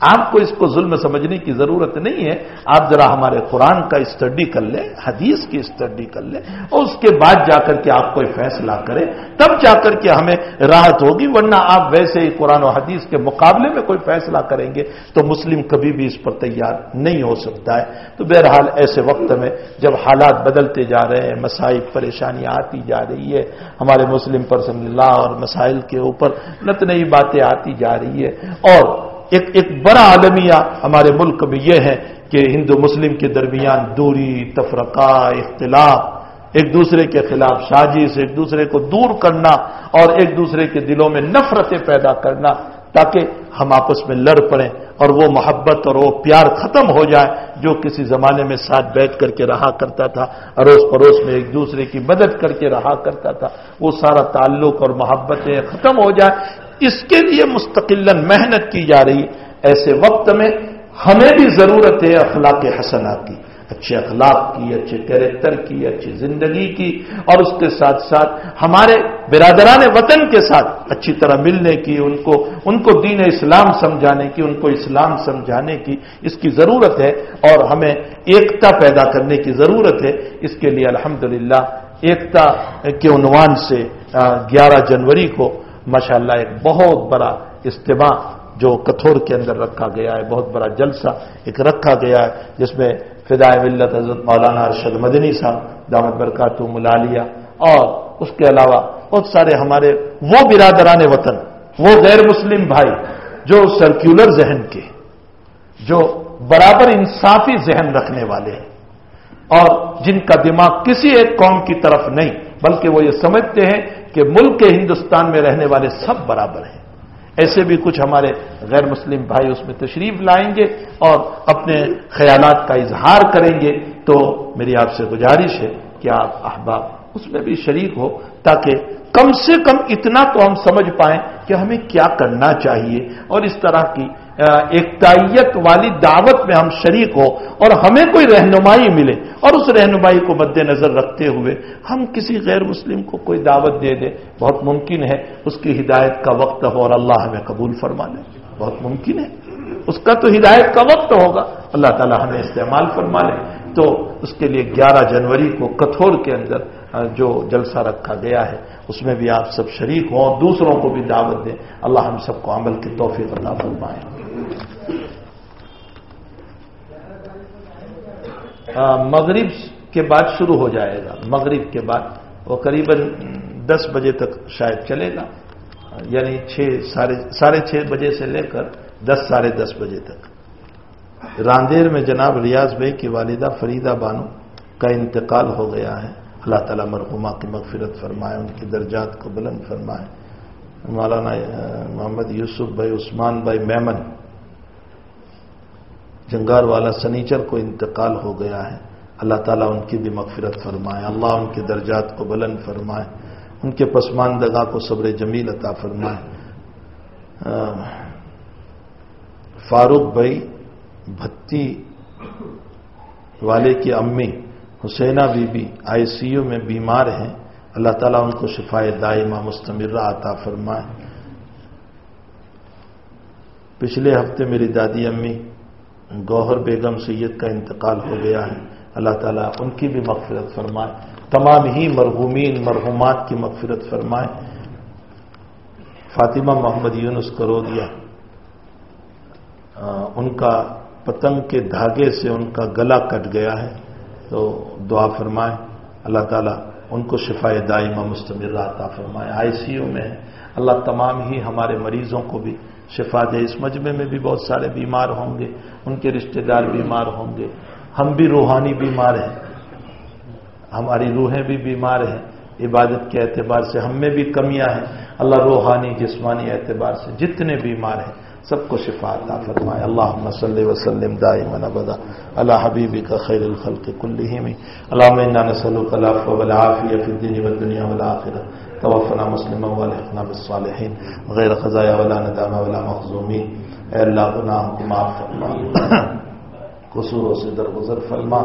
آپ کو اس کو ظلم سمجھنے کی ضرورت نہیں ہے. آپ ذرا ہمارے قرآن کا اسٹڈی کر لیں، حدیث کی اسٹڈی کر لیں اور اس کے بعد جا کر کے آپ کوئی فیصلہ کریں، تب جا کر کے ہمیں راحت ہوگی. ورنہ آپ ویسے ہی قرآن و حدیث کے مقابلے میں کوئی فیصلہ کریں گے تو مسلم کبھی بھی اس پر تیار نہیں ہو سکتا ہے. تو بہرحال ایسے وقت میں جب حالات بدلتے جا رہے ہیں، مسائل پریشانیاں آتی جا رہی ہے، ہمارے مسلم پرسنل لا اور مسائل کے اوپر نت نئی باتیں آتی جا رہی ہے، اور ایک بڑا عالمیہ ہمارے ملک میں یہ ہے کہ ہندو مسلم کے درمیان دوری، تفرقہ، اختلاف، ایک دوسرے کے خلاف سازش، ایک دوسرے کو دور کرنا اور ایک دوسرے کے دلوں میں نفرتیں پیدا کرنا تاکہ ہم آپس میں لڑ پڑیں اور وہ محبت اور وہ پیار ختم ہو جائے جو کسی زمانے میں ساتھ بیٹھ کر کے رہا کرتا تھا، اڑوس پڑوس میں ایک دوسرے کی مدد کر کے رہا کرتا تھا، وہ سارا تعلق اور محبتیں ختم ہو جائے. اس کے لیے مستقلاً محنت کی جا رہی. ایسے وقت میں ہمیں بھی ضرورت ہے اخلاق حسنہ کی، اچھے اخلاق کی، اچھے کیریکٹر کی، اچھی زندگی کی، اور اس کے ساتھ ساتھ ہمارے برادران وطن کے ساتھ اچھی طرح ملنے کی، ان کو دین اسلام سمجھانے کی، ان کو اسلام سمجھانے کی اس کی ضرورت ہے، اور ہمیں ایکتا پیدا کرنے کی ضرورت ہے. اس کے لیے الحمدللہ ایکتا کے عنوان سے 11 جنوری کو ماشاءاللہ ایک بہت بڑا اجتماع جو کتھور کے اندر رکھا گیا ہے، بہت بڑا جلسہ ایک رکھا گیا ہے جس میں فدائے ملت حضرت مولانا ارشد مدنی صاحب دامت برکاتہم العالیہ اور اس کے علاوہ بہت سارے ہمارے وہ برادران وطن، وہ غیر مسلم بھائی جو سرکولر ذہن کے، جو برابر انصافی ذہن رکھنے والے ہیں، اور جن کا دماغ کسی ایک قوم کی طرف نہیں، بلکہ وہ یہ سمجھتے ہیں کہ ملک ہندوستان میں رہنے والے سب برابر ہیں۔ ایسے بھی کچھ ہمارے غیر مسلم بھائی اس میں تشریف لائیں گے اور اپنے خیالات کا اظہار کریں گے، تو میری آپ سے گزارش ہے کہ آپ احباب اس میں بھی شریک ہو، تاکہ کم سے کم اتنا تو ہم سمجھ پائیں کہ ہمیں کیا کرنا چاہیے، اور اس طرح کی ایکتائیت والی دعوت میں ہم شریک ہو اور ہمیں کوئی رہنمائی ملے، اور اس رہنمائی کو مد نظر رکھتے ہوئے ہم کسی غیر مسلم کو کوئی دعوت دے دیں۔ بہت ممکن ہے اس کی ہدایت کا وقت ہو اور اللہ ہمیں قبول فرما لے، بہت ممکن ہے، اس کا تو ہدایت کا وقت ہوگا، اللہ تعالی ہمیں استعمال فرما لے۔ تو اس کے لیے 11 جنوری کو کتھور کے اندر جو جلسہ رکھا گیا ہے اس میں بھی آپ سب شریک ہوں اور دوسروں کو بھی دعوت دیں۔ اللہ ہم سب کو عمل کی توفیق عطا فرمائے۔ مغرب کے بعد شروع ہو جائے گا، مغرب کے بعد وہ قریباً 10 بجے تک شاید چلے گا، یعنی 6:30 بجے سے لے کر 10 ساڑھے 10 بجے تک۔ راندیر میں جناب ریاض بھائی کی والدہ فریدہ بانو کا انتقال ہو گیا ہے، اللہ تعالیٰ مرحومہ کی مغفرت فرمائے، ان کی درجات کو بلند فرمائے۔ مولانا محمد یوسف بھائی عثمان بھائی میمن جنگار والا سنیچر کو انتقال ہو گیا ہے، اللہ تعالیٰ ان کی بھی مغفرت فرمائے، اللہ ان کے درجات کو بلند فرمائے، ان کے پسماندگاہ کو صبر جمیل عطا فرمائے۔ فاروق بھائی بھتی والے کی امی حسینہ بی بی ICU میں بیمار ہیں، اللہ تعالیٰ ان کو شفائے دائمہ مستمرہ عطا فرمائے۔ پچھلے ہفتے میری دادی امی گوہر بیگم سید کا انتقال ہو گیا ہے، اللہ تعالیٰ ان کی بھی مغفرت فرمائے، تمام ہی مرحومین مرحومات کی مغفرت فرمائے۔ فاطمہ محمد یونس کرودیا، ان کا پتنگ کے دھاگے سے ان کا گلا کٹ گیا ہے، تو دعا فرمائے، اللہ تعالیٰ ان کو شفائے دائمہ مستمرہ عطا فرمائے۔ ICU میں ہے، اللہ تمام ہی ہمارے مریضوں کو بھی شفا دے۔ اس مجمع میں بھی بہت سارے بیمار ہوں گے، ان کے رشتہ دار بیمار ہوں گے، ہم بھی روحانی بیمار ہیں، ہماری روحیں بھی بیمار ہیں، عبادت کے اعتبار سے ہم میں بھی کمیاں ہیں، اللہ روحانی جسمانی اعتبار سے جتنے بیمار ہیں سب کو شفا عطا فرمائے۔ اللہم صلی وسلم دائما ابدا علی حبیبک خیر الخلق کلہم، اللہم انا نسألک العفو والعافیہ فی الدین والدنیا والآخرہ، توفنا مسلما والحقنا بالصالحین، غیر خزایا ولا ندامہ ولا مخزومین۔ اے اللہ گناہوں کو معاف فرما، قصوروں سے درگزر فرما،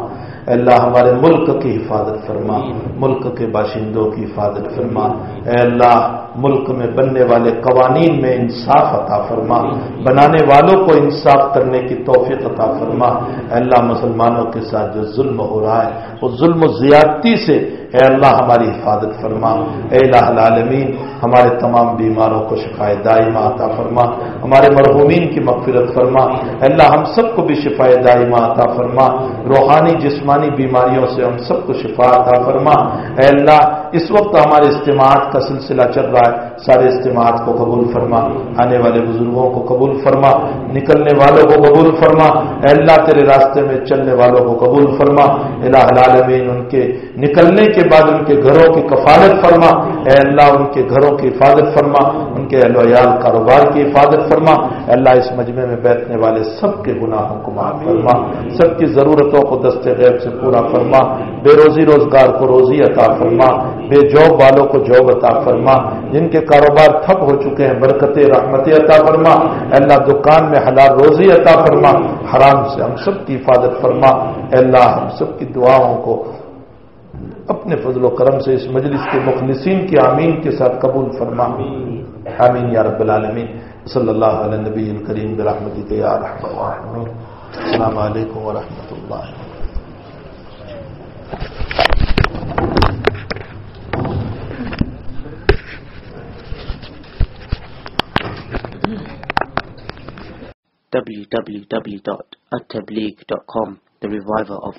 اے اللہ ہمارے ملک کی حفاظت فرما، ملک کے باشندوں کی حفاظت فرما، اے اللہ ملک میں بننے والے قوانین میں انصاف عطا فرما، بنانے والوں کو انصاف کرنے کی توفیق عطا فرما۔ اے اللہ مسلمانوں کے ساتھ جو ظلم ہو رہا ہے وہ ظلم و زیادتی سے اے اللہ ہماری حفاظت فرما۔ اے الہ العالمین ہمارے تمام بیماروں کو شفائے دائمہ عطا فرما، ہمارے مرحومین کی مغفرت فرما۔ اے اللہ ہم سب کو بھی شفائے دائمہ عطا فرما، روحانی جسمانی بیماریوں سے ہم سب کو شفا عطا فرما۔ اے اللہ اس وقت ہمارے اجتماعات کا سلسلہ چل رہا ہے، سارے اجتماعات کو قبول فرما، آنے والے بزرگوں کو قبول فرما، نکلنے والوں کو قبول فرما۔ اے اللہ تیرے راستے میں چلنے والوں کو قبول فرما۔ الہ العالمین ان کے نکلنے کے بعد ان کے گھروں کی کفالت فرما، اے اللہ ان کے گھروں کی حفاظت فرما، ان کے اہل و عیال کاروبار کی حفاظت فرما۔ اے اللہ اس مجمع میں بیٹھنے والے سب کے گناہوں کو معاف فرما، سب کی ضرورتوں کو دست غیب سے پورا فرما، بے روزی روزگار کو روزی عطا فرما، بے جاب والوں کو جاب عطا فرما، جن کے کاروبار ٹھپ ہو چکے ہیں برکت رحمت عطا فرما۔ اے اللہ دکان میں حلال روزی عطا فرما، حرام سے ہم سب کی حفاظت فرما۔ اے اللہ ہم سب کی دعاؤں کو اپنے فضل و کرم سے اس مجلس کے مخلصین کی آمین کے ساتھ قبول فرما، آمین یا رب العالمین۔ صلی اللہ علی نبی الکریم برحمتک یا ارحم الراحمین۔ السلام علیکم ورحمۃ اللہ۔ www.attableek.com, the reviver of